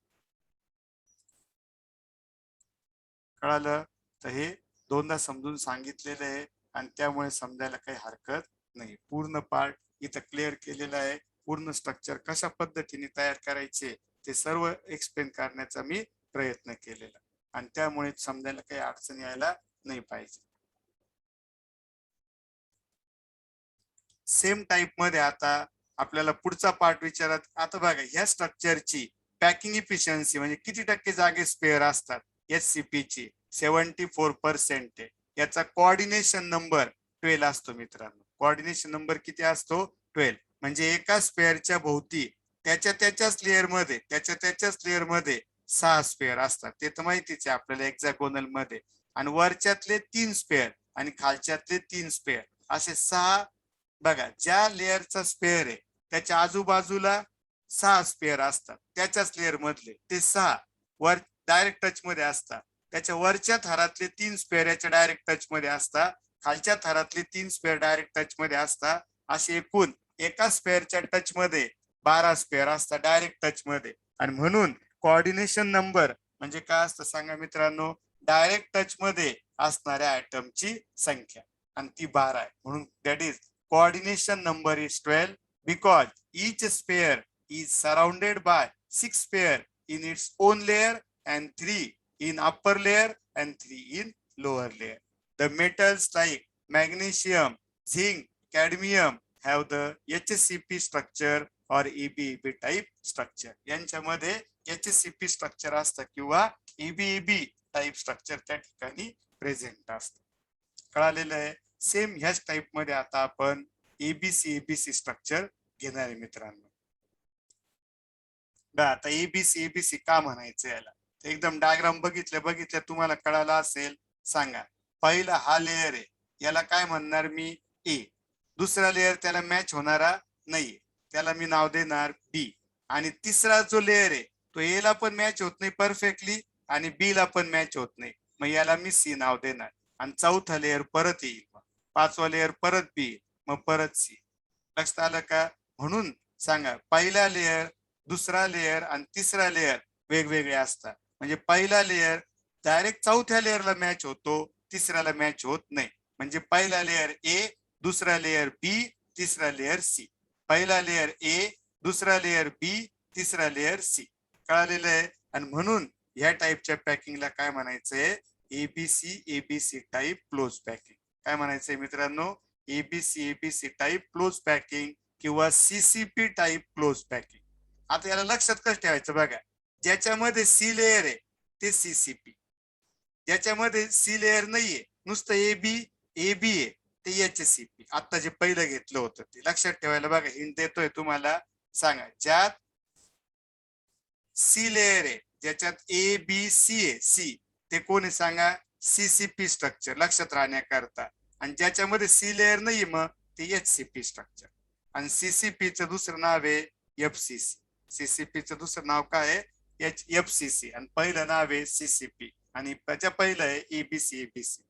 कळालं? तर हे दोनदा समजून सांगितलेलं आहे आणि त्यामुळे समजायला काही हरकत नाही. पूर्ण पार्ट इथं क्लिअर केलेला आहे. पूर्ण स्ट्रक्चर कशा पद्धतीने तयार करायचे ते सर्व एक्सप्लेन करण्याचा मी प्रयत्न केलेला, आणि त्यामुळे समजायला काही अडचण यायला नाही पाहिजे. सेम टाईप मध्ये आता आपल्याला पुढचा पार्ट विचारत. आता बघा ह्या स्ट्रक्चरची पॅकिंग इफिशियन्सी म्हणजे किती टक्के जागे स्पेअर असतात? HCP ची 74% आहे. याचा कोऑर्डिनेशन नंबर 12 असतो मित्रांनो. कोऑर्डिनेशन नंबर किती असतो? 12. म्हणजे एका स्पेअरच्या भोवती त्याच्याच लेअर मध्ये 6 स्पेअर असतात. ते तर माहितीच आहे आपल्याला हेक्सागोनल मध्ये. आणि वरच्यातले 3 स्पेअर आणि खालच्यातले 3 स्पेअर, असे 6. बघा ज्या लेअरचा स्पेअर आहे त्याच्या आजूबाजूला 6 स्पेअर असतात. त्याच्याच लेअर मधले ते 6 वर डायरेक्ट टच मध्ये असतात. त्याच्या वरच्या थरातले 3 स्पेअर याच्या डायरेक्ट टच मध्ये असतात. खालच्या थरातले 3 स्पेअर डायरेक्ट टच मध्ये असतात. असे एकूण एका स्पेअरच्या टच मध्ये 12 स्पेअर असतात डायरेक्ट टच मध्ये. आणि म्हणून कोऑर्डिनेशन नंबर म्हणजे काय असतं सांगा मित्रांनो? डायरेक्ट टच मध्ये असणाऱ्या आयटमची संख्या, आणि ती 12 आहे. म्हणून that is coordination number is 12 because each sphere is surrounded by 6 sphere in its own layer and 3 in upper layer and 3 in lower layer. The metals like magnesium, zinc, cadmium have the HCP structure or EBEB type structure. यांच्यामध्ये HCP structure असतं किंवा EBEB type structure त्या ठिकाणी present असतं. कळालेलं आहे? Same ह्याच type मध्ये आता आपण एबीसी स्ट्रक्चर घेणार आहे मित्रांनो. आता एबीसी का म्हणायचं याला? एकदम डायग्राम बघितल्या तुम्हाला कळालं असेल. सांगा, पहिला हा लेअर आहे, याला काय म्हणणार मी? ए. दुसरा लेअर त्याला मॅच होणारा नाही, त्याला मी नाव देणार बी. आणि तिसरा जो लेअर आहे तो ए ला पण मॅच होत नाही परफेक्टली आणि बी ला पण मॅच होत नाही, मग याला मी सी नाव देणार. आणि चौथा लेअर परत येईल, पाचवा लेअर परत बी, मग परत सी. लक्षात आलं का? म्हणून सांगा, पहिला लेअर, दुसरा लेअर आणि तिसरा लेअर वेगवेगळे असतात. म्हणजे पहिला लेअर डायरेक्ट चौथ्या लेअरला मॅच होतो, तिसऱ्याला मॅच होत नाही. म्हणजे पहिला लेअर ए, दुसरा लेअर बी, तिसरा लेअर सी. पहिला लेअर ए, दुसरा लेअर बी, तिसरा लेअर सी. कळालेलं आहे? आणि म्हणून ह्या टाईपच्या पॅकिंगला काय म्हणायचंय? ABC type close packing. काय म्हणायचंय मित्रांनो? एबीसी टाईप क्लोज पॅकिंग किंवा सीसीपी टाईप क्लोज पॅकिंग. आता याला लक्षात कसं ठेवायचं बघा, ज्याच्यामध्ये सी लेअर आहे ते सीसीपी, ज्याच्यामध्ये सी लेअर नाहीये नुसतं एबी आहे ते HCP. आता जे पहिलं घेतलं होतं ते लक्षात ठेवायला बघा, हिंट देतोय तुम्हाला. सांगा, ज्यात सी लेअर आहे, ज्याच्यात ए बी सी आहे, सी ते कोण आहे सांगा? CCP स्ट्रक्चर लक्षात राहण्याकरता, आणि ज्याच्यामध्ये सी लेअर नाही मग ते HCP स्ट्रक्चर. आणि CCP चं दुसरं नाव आहे FCC. CCP चं दुसरं नाव काय आहे FCC, आणि पहिलं नाव आहे CCP, आणि त्याच्या पहिलं आहे ABC.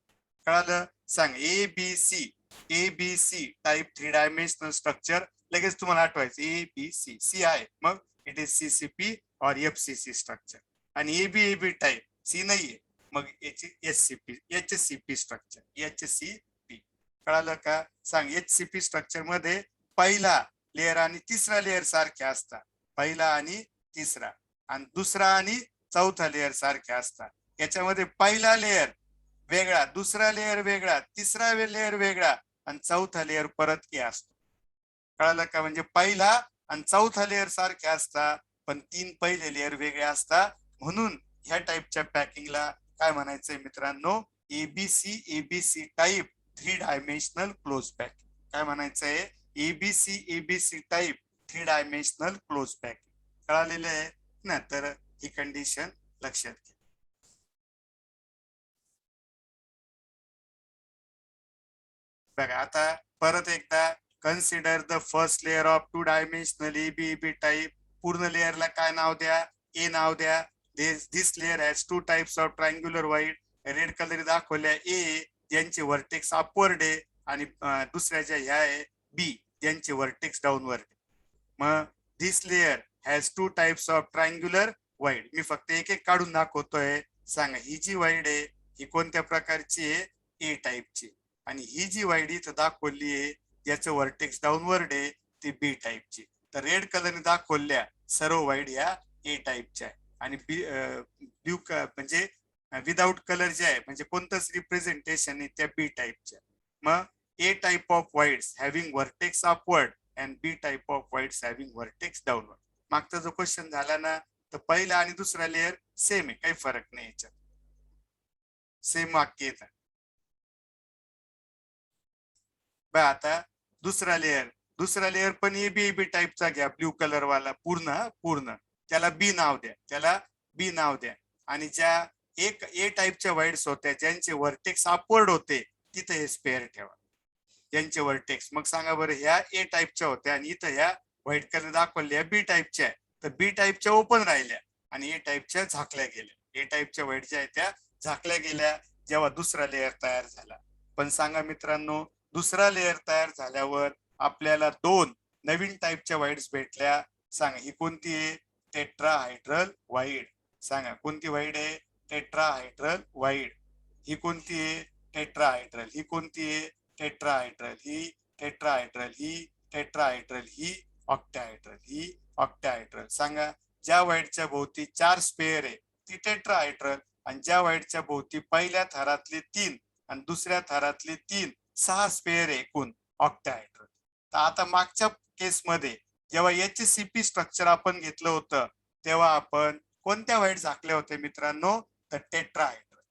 कळालं? सांग ABC टाईप 3 डायमेन्शनल स्ट्रक्चर. लगेच तुम्हाला आठवायचं ABC सी आहे, मग इट इज CCP और FCC स्ट्रक्चर. आणि AB टाईप सी नाहीये, मग याची HCP स्ट्रक्चर. HCP कळालं का? सांग HCP स्ट्रक्चर मध्ये पहिला लेअर आणि तिसरा लेअर सारखे असतात. पहिला आणि तिसरा, आणि दुसरा आणि चौथा लेअर सारखे असतात. याच्यामध्ये पहिला लेअर वेगळा, दुसरा लेअर वेगळा, तिसरा लेअर वेगळा, आणि चौथा लेअर परत के असतो. कळालं का? म्हणजे पहिला आणि चौथा लेअर सारखे असतात, पण 3 पहिले लेअर वेगळे असतात. म्हणून ह्या टाईपच्या पॅकिंगला काय म्हणायचंय मित्रांनो? ABC type 3 dimensional close packing. काय म्हणायचंय? ABC type 3 dimensional close packing. कळालेलं आहे ना? तर ही कंडिशन लक्षात घ्या. बघा आता परत एकदा, consider the first layer of 2 dimensional AB type. पूर्ण लेअरला काय नाव द्या? ए नाव द्या. This layer has 2 types of triangular void. Red colour दाखवल्या ए, ज्यांचे वर्टेक्स अपवर्ड आहे, आणि दुसऱ्या ज्या ह्या आहे बी, ज्यांचे वर्टेक्स डाऊनवर्ड. मग this layer has 2 types of triangular void. मी फक्त एक एक काढून दाखवतोय. सांगा, ही जी वाईड आहे ही कोणत्या प्रकारची आहे? ए टाईपची. आणि ही जी वाईड इथं दाखवली आहे ज्याचं वर्टेक्स डाऊनवर्ड आहे ती बी टाईपची. तर रेड कलरने दाखवल्या सर्व वाईड या ए टाईपच्या आहे, आणि ब्ल्यू म्हणजे विदाउट कलर जे आहे म्हणजे कोणतंच रिप्रेझेंटेशन आहे त्या बी टाईपच्या. मग A type of voids having vertex upward and B type of voids having vertex downward. मागचा जो क्वेश्चन झाला ना, तर पहिला आणि दुसरा लेअर सेम आहे, काही फरक नाही याच्यात, सेम वाक्य येतात. आता दुसरा लेअर पण AB टाईपचा घ्या, ब्ल्यू कलर वाला पूर्ण त्याला बी नाव द्या. आणि ज्या एक ए टाईपच्या वाईड्स होत्या ज्यांचे वर्टेक्स अपवर्ड होते तिथे हे स्पेअर ठेवा, ज्यांचे वर्टेक्स. मग सांगा बरं, ह्या ए टाईपच्या होत्या आणि इथं ह्या व्हाईट कलर दाखवल्या बी टाईपच्या, तर बी टाईपच्या ओपन राहिल्या आणि ए टाईपच्या झाकल्या गेल्या. ए टाईपच्या वाईड ज्या आहेत त्या झाकल्या गेल्या जेव्हा दुसरा लेअर तयार झाला. पण सांगा मित्रांनो, दुसरा लेअर तयार झाल्यावर आपल्याला 2 नवीन टाईपच्या वाईड्स भेटल्या. सांगा, ही कोणती आहे? Tetrahedral void. सांगा, कोणती वाईड आहे? Tetrahedral wide. ही कोणती आहे? टेट्राहायड्रल. ही कोणती आहे? टेट्राहायड्रल. ही टेट्राहायड्रल. ही टेट्राहायड्रल. ही ऑक्टाहायड्रल. ही ऑक्टाहायड्रल. सांगा, ज्या वाईडच्या भोवती 4 स्पेअर आहे ती टेट्राहायड्रल, आणि ज्या वाईडच्या भोवती पहिल्या थरातले 3 आणि दुसऱ्या थरातले 3, 6 स्पेअर आहे एकूण ऑक्टाहायड्रल. तर आता मागच्या केसमध्ये जेव्हा HCP स्ट्रक्चर आपण घेतलं होतं तेव्हा आपण कोणत्या वाईड झाकल्या होत्या मित्रांनो? तर टेट्राहायड्रल.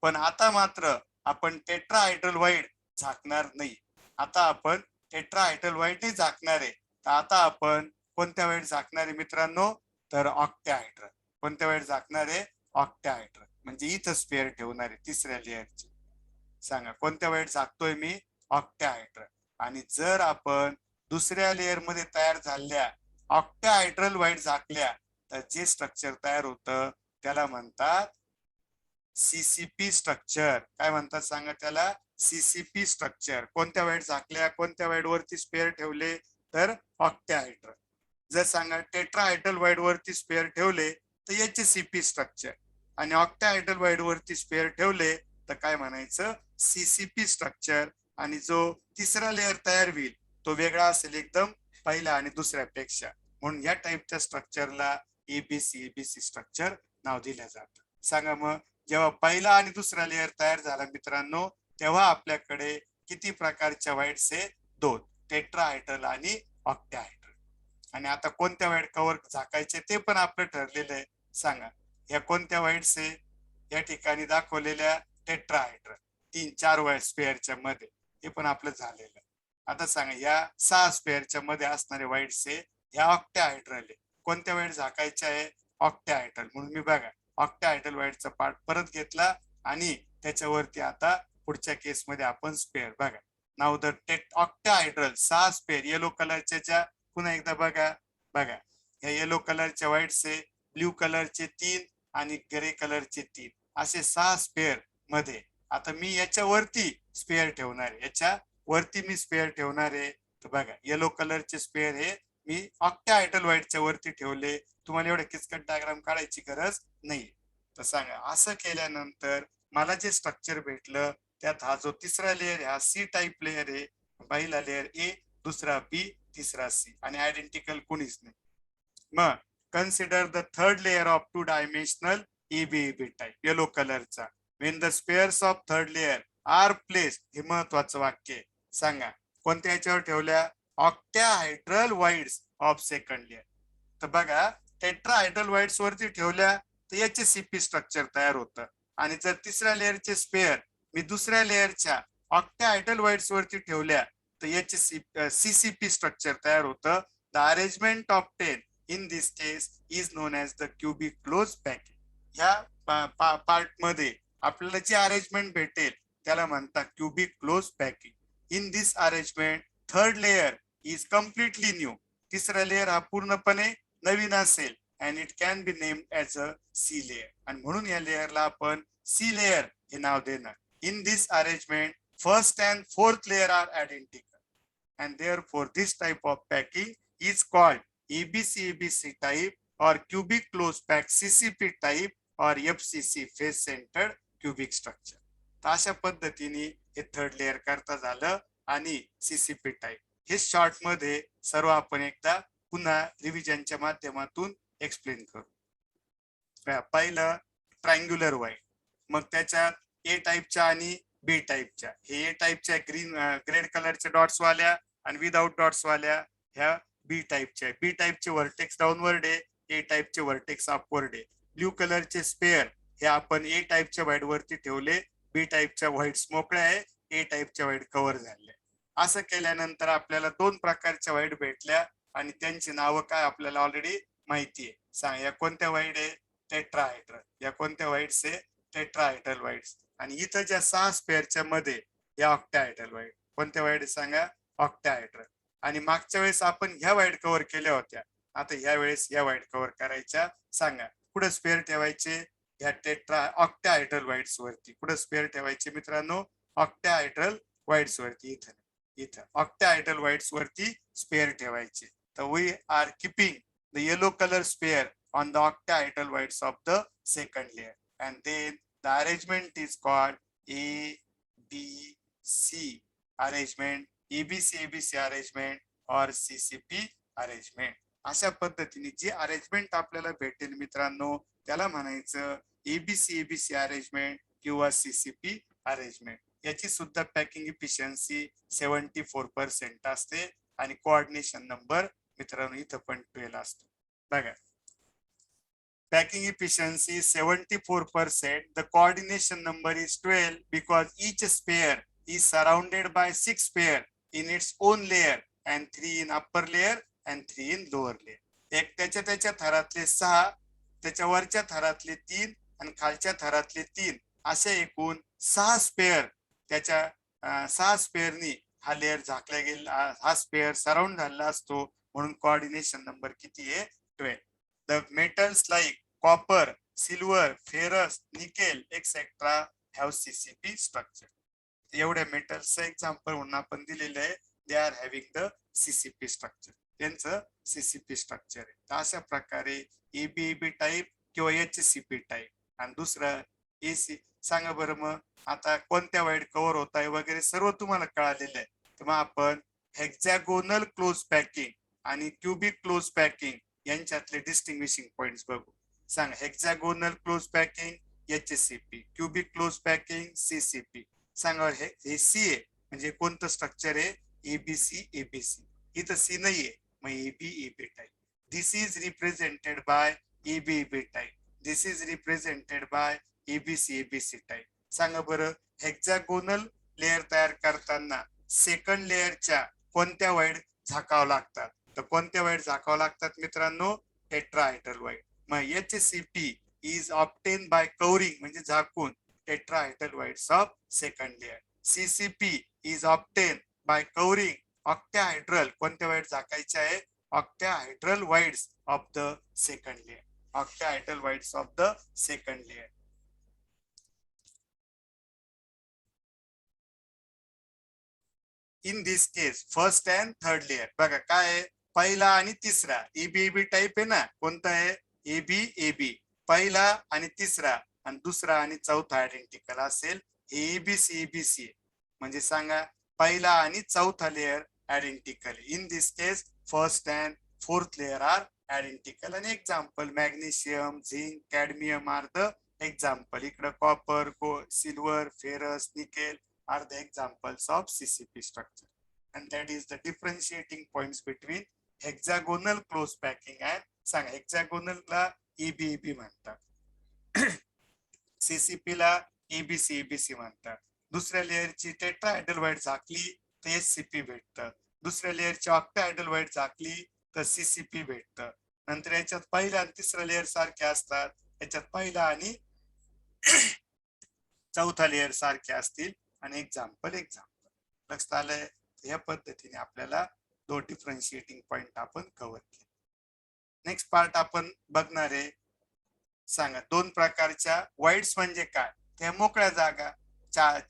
पण आता मात्र आपण टेट्राहायड्रल वाईड झाकणार नाही. आता आपण टेट्राहायड्रल वाईड नाही झाकणार आहे. तर आता आपण कोणत्या वाईड झाकणार आहे मित्रांनो? तर ऑक्टाहायड्रल. कोणत्या वाईड झाकणार आहे? ऑक्टाहायड्रल. म्हणजे इथं स्पेअर ठेवणार आहे तिसऱ्या लेअरची. सांगा, कोणत्या वाईड झाकतोय मी? ऑक्टाहायड्रल. आणि जर आपण दुसऱ्या लेअर मध्ये तयार झालेल्या ऑक्टाहायड्रल वाईड झाकल्या तर जे स्ट्रक्चर तयार होतं त्याला म्हणतात CCP स्ट्रक्चर. काय म्हणतात सांगा त्याला? CCP structure. कोणत्या वाईड झाकल्या, कोणत्या वाईड वरती स्पेअर ठेवले? तर ऑक्टाहायड्रल. जर सांगा टेट्राहायड्रल वाईड वरती स्पेअर ठेवले तर HCP स्ट्रक्चर, आणि ऑक्टाहायड्रल वाईड वरती स्पेअर ठेवले तर काय म्हणायचं? CCP structure. आणि जो तिसरा लेअर तयार होईल तो वेगळा असेल एकदम पहिल्या आणि दुसऱ्यापेक्षा, म्हणून या टाईपच्या स्ट्रक्चरला ABC स्ट्रक्चर नाव दिलं जातं. सांगा, मग जेव्हा पहिला आणि दुसरा लेअर तयार झाला मित्रांनो तेव्हा आपल्याकडे किती प्रकारच्या वाईड्स आहे? 2, टेट्राहायड्रल आणि ऑक्टाहायड्रल. आणि आता कोणत्या वाईड कव्हर झाकायचे ते पण आपलं ठरलेलं आहे. सांगा, ह्या कोणत्या वाईड्स आहे? या ठिकाणी दाखवलेल्या टेट्राहायड्रल 3-4 वाईड स्पेअरच्या मध्ये, हे पण आपलं झालेलं. आता सांगा, या 6 स्पेअरच्या मध्ये असणारे वाईड्स आहे ह्या ऑक्टाहायड्रल आहे. कोणत्या वाईड झाकायच्या आहे? ऑक्टाहायड्रल. म्हणून मी बघा ऑक्टाहायड्रल वाईडचा पार्ट परत घेतला आणि त्याच्यावरती आता पुढच्या केसमध्ये आपण स्पेअर बघा. नाव द ऑक्टाहायड्रल 6 स्पेअर येलो कलरच्या ज्या पुन्हा एकदा बघा बघा या येलो कलरच्या व्हाईटचे ब्ल्यू कलरचे 3 आणि ग्रे कलरचे 3 असे 6 स्पेअर मध्ये आता मी याच्यावरती स्पेअर ठेवणार आहे. याच्या वरती मी स्पेअर ठेवणार आहे. तर बघा येलो कलरचे स्पेअर हे मी ऑक्टाहायड्रल व्हाईटच्या वरती ठेवले. तुम्हाला एवढं किचकट डायग्राम काढायची गरज नाही. तर सांगा असं केल्यानंतर मला जे स्ट्रक्चर भेटलं त्यात हा जो तिसरा लेअर आहे हा सी टाईप लेअर आहे. पहिला लेअर ए, दुसरा बी, तिसरा सी आणि आयडेंटिकल कोणीच नाही. मग consider the third layer of 2 dimensional EBEB type yellow कलरचा. When the spheres of third layer are placed, हे महत्वाचं वाक्य सांगा कोणत्या याच्यावर ठेवल्या? Octahedral voids of second layer. तर बघा टेट्राहायड्रल व्हाईट्स वरती ठेवल्या तर याचे सीपी स्ट्रक्चर तयार होतं. आणि जर तिसऱ्या लेअरचे स्पेअर मी दुसऱ्या लेअरच्या ऑक्टाहायड्रल व्हाईट्स वरती ठेवल्या तर याचे CCP स्ट्रक्चर तयार होतं. The arrangement of 10 in this case is known as the cubic close packing. ह्या पार्ट मध्ये आपल्याला जे अरेंजमेंट भेटेल त्याला म्हणतात cubic close packing. In this arrangement third layer is completely new. तिसरा लेअर हा पूर्णपणे नवीन असेल and it can be named as a C layer. आणि म्हणून या लेअरला आपण सी लेअर हे नाव देणार. In this arrangement first and fourth layer are identical and therefore this type of packing is called EBC type or cubic close pack CCP type or FCC face centered cubic structure. तर अशा पद्धतीने हे third layer करता झालं आणि CCP type हे short मध्ये सर्व आपण एकदा पुन्हा रिव्हिजनच्या माध्यमातून एक्सप्लेन करू. पहिलं ट्रायंग्युलर व्हाईट, मग त्याच्यात ए टाईपच्या आणि बी टाईपच्या. हे ए टाईपच्या ग्रेड कलरच्या डॉट्स वाल्या आणि विदाउट डॉट्स वाल्या ह्या बी टाईपचे. बी टाईपचे व्हर्टेक्स डाऊनवर्ड आहे, ए टाईपचे व्हर्टेक्स अपवर्ड आहे. ब्ल्यू कलरचे स्पेअर हे आपण ए टाईपच्या व्हाईट वरती ठेवले, बी टाईपच्या व्हाईट्स मोकळ्या आहे, ए टाईपच्या व्हाईट कव्हर झाले. असं केल्यानंतर आपल्याला दोन प्रकारच्या व्हाईट भेटल्या आणि त्यांची नावं काय आपल्याला ऑलरेडी माहिती आहे. सांग या कोणत्या व्हाईट आहे? टेट्राहायड्रल. या कोणत्या व्हाईट्स आहे? Tetrahedral whites. आणि इथं ज्या 6 स्पेअरच्या मध्ये या ऑक्टाहायड्रल व्हाईट. कोणत्या व्हाईट सांगा? ऑक्टाहायड्रल. आणि मागच्या वेळेस आपण ह्या व्हाईट कव्हर केल्या होत्या, आता ह्या वेळेस ह्या व्हाईट कव्हर करायच्या. सांगा कुठे स्पेअर ठेवायचे? ह्या ऑक्टाहायड्रल व्हाईट्स वरती. कुठे स्पेअर ठेवायचे मित्रांनो? ऑक्टाहायड्रल व्हाईट्स वरती. इथं ऑक्टाहायड्रल व्हाईट्स वरती स्पेअर ठेवायचे. तर we are keeping the yellow colour sphere on the octahedral voids of the second layer and then the arrangement is called ABC arrangement, EBC arrangement or CCP arrangement. अशा पद्धतीने जे arrangement आपल्याला भेटेल मित्रांनो त्याला म्हणायचं EBC अरेंजमेंट किंवा CCP arrangement. याची सुद्धा पॅकिंग इफिशियन्सी 74% असते आणि कोऑर्डिनेशन नंबर मित्रांनो इथं पण 12 असतो. बघा packing efficiency 74%. The coordination number is 12 because each sphere is surrounded by 6 sphere in its own layer and 3 in upper layer and 3 in lower layer. एक त्याच्या थरातले 6, त्याच्या वरच्या थरातले 3 आणि खालच्या थरातले 3 असे एकूण 6 स्पेअर. त्याच्या 6 स्पेअरनी हा लेअर झाकला गेला, हा स्पेअर सराउंड झालेला असतो. म्हणून कोऑर्डिनेशन नंबर किती आहे? 12. The metals like copper, silver, ferrous, nickel, etc. have CCP structure. एवढ्या मेटल्सचं एक्झाम्पल म्हणून आपण दिलेलं आहे. They are having the CCP structure. त्यांचं CCP स्ट्रक्चर आहे. तर अशा प्रकारे EBEB टाईप किंवा HCP टाईप. आणि दुसरं AC. सांगा बरं मग आता कोणत्या व्हाईट कव्हर होत आहे वगैरे सर्व तुम्हाला कळालेलं आहे. तर मग आपण हेक्झॅगोनल क्लोज पॅकिंग आणि क्यूबिक क्लोज पॅकिंग यांच्यातले डिस्टिंग्विशिंग पॉइंट्स बघू. सांगा hexagonal close packing HCP, cubic close packing CCP. सांगा हे C आहे म्हणजे कोणतं स्ट्रक्चर आहे? EBC. इथं C नाहीये मग EBEB type. This is represented by EBEB type. This is represented by EBC type. सांगा बरं हेक्झॅगोनल लेअर तयार करताना सेकंड लेअरच्या कोणत्या व्हाईट झाकावं लागतात? तर कोणत्या व्हाईट झाकावं लागतात मित्रांनो? Tetrahedral white. मग HCP is obtain bye covering म्हणजे झाकून tetrahedral of second layer. CCP is obtained by covering octahedral कोणत्या वाईड झाकायचे आहे octahedral voids of the second layer. Octahedral voids of the second layer. In this case first and third layer बघा काय आहे पहिला आणि तिसरा एबी टाइप आहे ना कोणता आहे एबी पहिला आणि तिसरा आणि दुसरा आणि चौथा आयडेंटिकल असेल एबीसी म्हणजे सांगा पहिला आणि चौथा layer identical. In this case first and fourth layer are identical. आणि example magnesium zinc cadmium are the example. इकडे copper silver ferrous nickel are the examples of CCP structure, and that is the differentiating points between hexagonal close packing and सांगा hexagonal ला EB म्हणतात CCP ला EBC म्हणतात. दुसऱ्या लेअरची tetrahedral wide झाकली तर SCP भेटतं. दुसऱ्या लेअरची ऑक्टाहेड्रल वाईड झाकली तर CCP भेटतं. नंतर याच्यात पहिला आणि तिसरा लेअर सारखे असतात. याच्यात पहिला आणि चौथा लेअर सारखे असतील. आणि एक्झाम्पल लक्षात आलंय. या पद्धतीने आपल्याला दोन डिफरन्शिएटिंग पॉइंट आपण कव्हर केले. नेक्स्ट पार्ट आपण बघणार आहे. सांगा दोन प्रकारच्या वाईड्स म्हणजे काय. त्या मोकळ्या जागा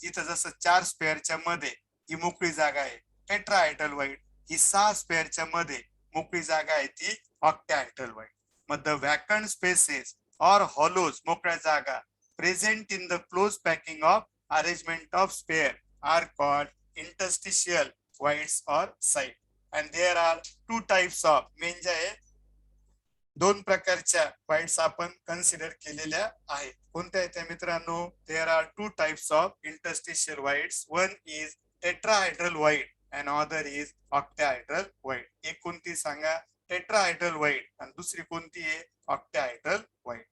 जिथं जसं 4 स्पेअरच्या मध्ये ही मोकळी जागा आहे टेट्राहेड्रल वाईड. ही 6 स्पेअरच्या मध्ये मोकळी जागा आहे ती ऑक्टाहेड्रल वाईड. मग द वॅकंट स्पेसेस और हॉलोज मोकळ्या जागा present in the close packing of arrangement of sphere are called interstitial voids or site. And there are two types of म्हणजे दोन प्रकारच्या voids आपण कन्सिडर केलेल्या आहेत. कोणत्या आहेत मित्रांनो. there are two types of interstitial voids. one is tetrahedral void and other is octahedral void. एक कोणती सांगा tetrahedral void आणि दुसरी कोणती आहे octahedral void.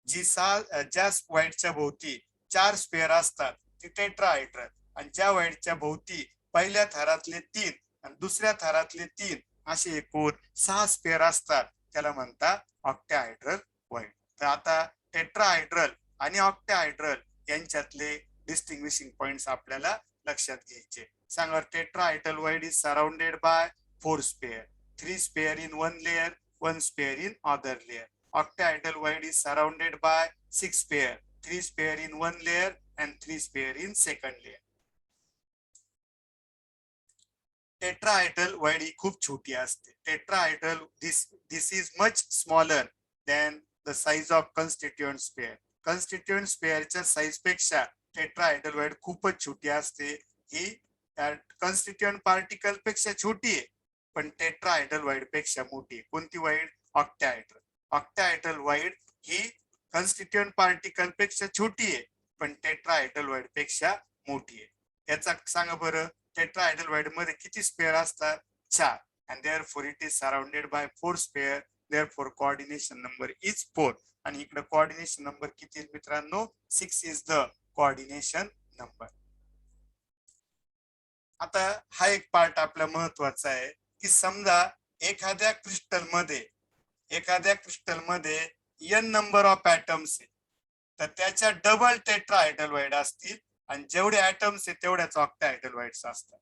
जी ज्या voidच्या भोवती 4 स्पेअर असतात ती टेट्राहेड्रल आणि ज्या वाईडच्या भोवती पहिल्या थरातले 3 आणि दुसऱ्या थरातले 3 असे एकूण 6 स्पेअर असतात त्याला म्हणतात ऑक्टाहेड्रल वाईड. तर आता टेट्राहेड्रल आणि ऑक्टाहेड्रल यांच्यातले डिस्टिंग्विशिंग पॉइंट्स आपल्याला लक्षात घ्यायचे. सांगा tetrahedral wide is surrounded by 4 spare 3 spare in one layer 1 sphere in other layer. Octahedral wide is surrounded by 6 spare 3 sphere in one layer and 3 sphere in second layer. Tetrahedral void ही खूप छोटी असते. Tetrahedral this is much smaller than the size of constituent sphere. Constituent sphere च्या size पेक्षा tetrahedral void खूपच छोटी असते. ही constituent particle पेक्षा छोटी आहे पण tetrahedral void पेक्षा मोठी आहे. कोणती void octahedral. Octahedral void ही कॉन्स्टिट्यूएंट पार्टिकल पेक्षा छोटी आहे पण टेट्राहेड्रल वाईड पेक्षा मोठी आहे. याचा सांगा बरं टेट्राहेड्रल वाईड मध्ये किती स्पेअर असतात 4 and therefore it is surrounded by 4 sphere. Therefore coordination number is 4 आणि इकडे coordination number किती मित्रांनो 6 is the coordination number. आता हा एक पार्ट आपला महत्वाचा आहे की समजा एखाद्या क्रिस्टल मध्ये n नंबर ऑफ ऍटम्स आहे तर त्याच्या डबल टेट्राहेड्रल वाईड असतील आणि जेवढे ऍटम्स आहेत तेवढ्याच ऑक्टाहेड्रल वाईड्स असतात.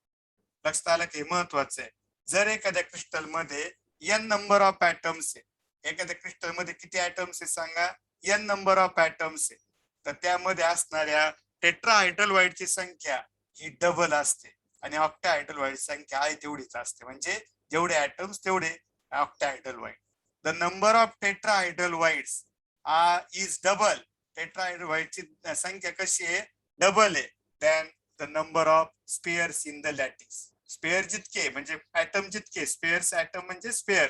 लक्षात आलं की महत्वाचं आहे. जर एखाद्या क्रिस्टल मध्ये n नंबर ऑफ ऍटम्स आहे एखाद्या क्रिस्टल मध्ये किती ऍटम्स आहे सांगा n नंबर ऑफ ऍटम्स आहे तर त्यामध्ये असणाऱ्या टेट्राहेड्रल वाईडची संख्या ही डबल असते आणि ऑक्टाहेड्रल वाईड संख्या आहे तेवढीच असते. म्हणजे जेवढे ऍटम्स तेवढे octahedral wide. The number of tetrahedral voids is double. Tetrahedral void ची संख्या कशी आहे डबल आहे than the number of spheres in the lattice. Spare जितके म्हणजे ऍटम जितके स्पेअर्स ऍटम म्हणजे स्पेअर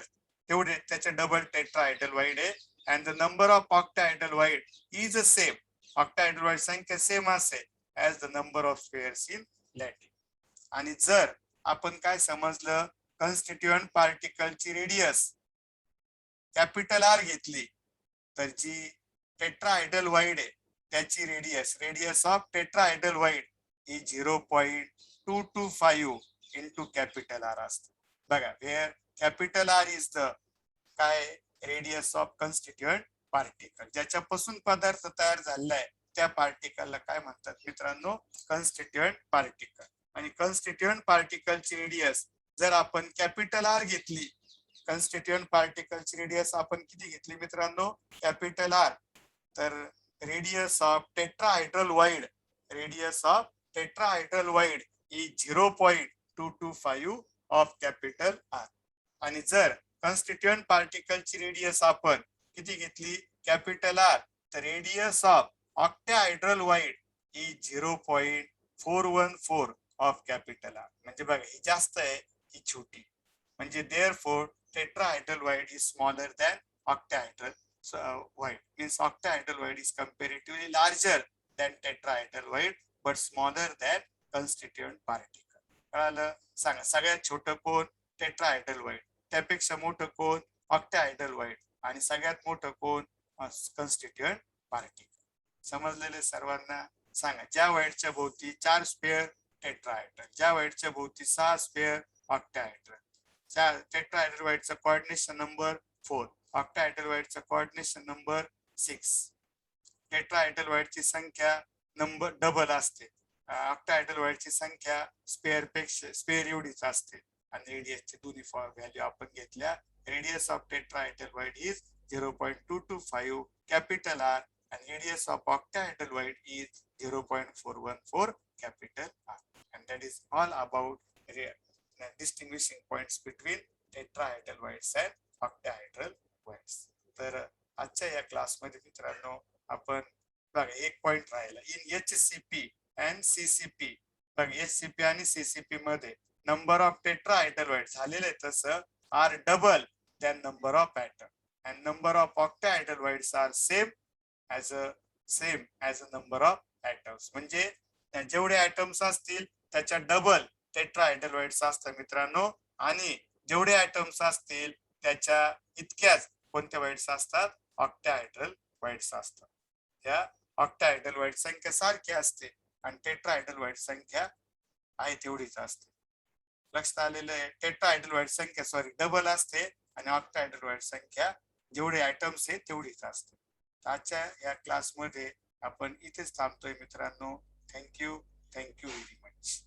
तेवढे त्याच्या डबल टेट्राहेड्रल वाईड आहे. and the number of octahedral void is the same. Octahedral wide संख्या सेम असेल as the number of spheres in lattice. आणि जर आपण काय समजलं कॉन्स्टिट्यूएंट पार्टिकल ची रेडियस कॅपिटल R घेतली तर जी टेट्राहेड्रल वाईड आहे त्याची रेडियस ऑफ टेट्राहेड्रल वाईड ही 0.225 इंटू कॅपिटल R असते. बघा where capital R is the काय रेडियस ऑफ कॉन्स्टिट्यूएंट पार्टिकल. ज्याच्यापासून पदार्थ तयार झालेला आहे त्या पार्टिकलला काय म्हणतात मित्रांनो, कॉन्स्टिट्युएंट पार्टिकल. आणि कॉन्स्टिट्युएंट पार्टिकलची रेडियस जर आपण कॅपिटल आर घेतली, कॉन्स्टिट्युएंट पार्टिकलची रेडियस आपण किती घेतली मित्रांनो, कॅपिटल आर, तर radius of tetrahedral void, radius of tetrahedral void is 0.225 of capital R. आणि जर कॉन्स्टिट्युएंट पार्टिकलची रेडियस आपण किती घेतली, कॅपिटल आर, तर radius of octahedral void is 0.414 of capital R. म्हणजे बघा ही जास्त आहे, ही छोटी. म्हणजे therefore tetrahedral wide is smaller than octahedral wide. Means octahedral wide is comparatively larger than tetrahedral wide but smaller than constituent particle. कळालं? सांगा सगळ्यात छोटं कोण, टेट्राहायड्रल वाइड, त्यापेक्षा मोठं कोण, ऑक्टाहायड्रल वाइड, आणि सगळ्यात मोठं कोण, कॉन्स्टिट्युएंट पार्टिकल. समजलेले सर्वांना? सांगा ज्या वाइडच्या भोवती 4 स्पेअर टेट्राहायड्रल, ज्या वाइडच्या भोवती 6 स्पेअर ऑक्टाहायड्रल. टेट्राहायड्रल वाइडचा कोऑर्डिनेशन नंबर 4, ऑक्टाहायड्रल वाइडचा कोऑर्डिनेशन नंबर 6. टेट्राहायड्रल वाइडची संख्या नंबर डबल असते, ऑक्टाहायड्रल वाइडची संख्या स्पेअर एवढीच असते. आणि रेडियसचे दोन्ही व्हॅल्यू आपण घेतल्या. Radius of tetrahedral void is 0.225 capital R and radius of octahedral wide is 0.414 capital R. And that is all about distinguishing points between tetrahedral wides and octahedral wides. तर आजच्या या क्लासमध्ये मित्रांनो आपण बघा एक पॉइंट राहिला, इन HCP and CCP. बघा HCP आणि CCP मध्ये नंबर ऑफ टेट्राहायड्रल वाइड झालेले तसं are double than number of atom, and number of octahedral wides are same as a number of atoms. म्हणजे जेवढे atoms असतील त्याच्या डबल टेट्राहायड्रल वाइड्स असतात मित्रांनो, आणि जेवढे atoms असतील त्याच्या इतक्याच कोणत्या वाइड्स असतात, ऑक्टाहायड्रल वाइड्स असतात. त्या ऑक्टाहायड्रल वाइड संख्या सारखी असते आणि टेट्राहायड्रल वाइड संख्या आहे तेवढीच असते. लक्षात आलेलं आहे? टेट्राहायड्रल वाइड संख्या डबल असते आणि ऑक्टाहायड्रल वाइड संख्या जेवढे atoms आहेत तेवढीच असते. आजच्या या क्लासमध्ये आपण इथेच थांबतोय मित्रांनो. Thank you very much.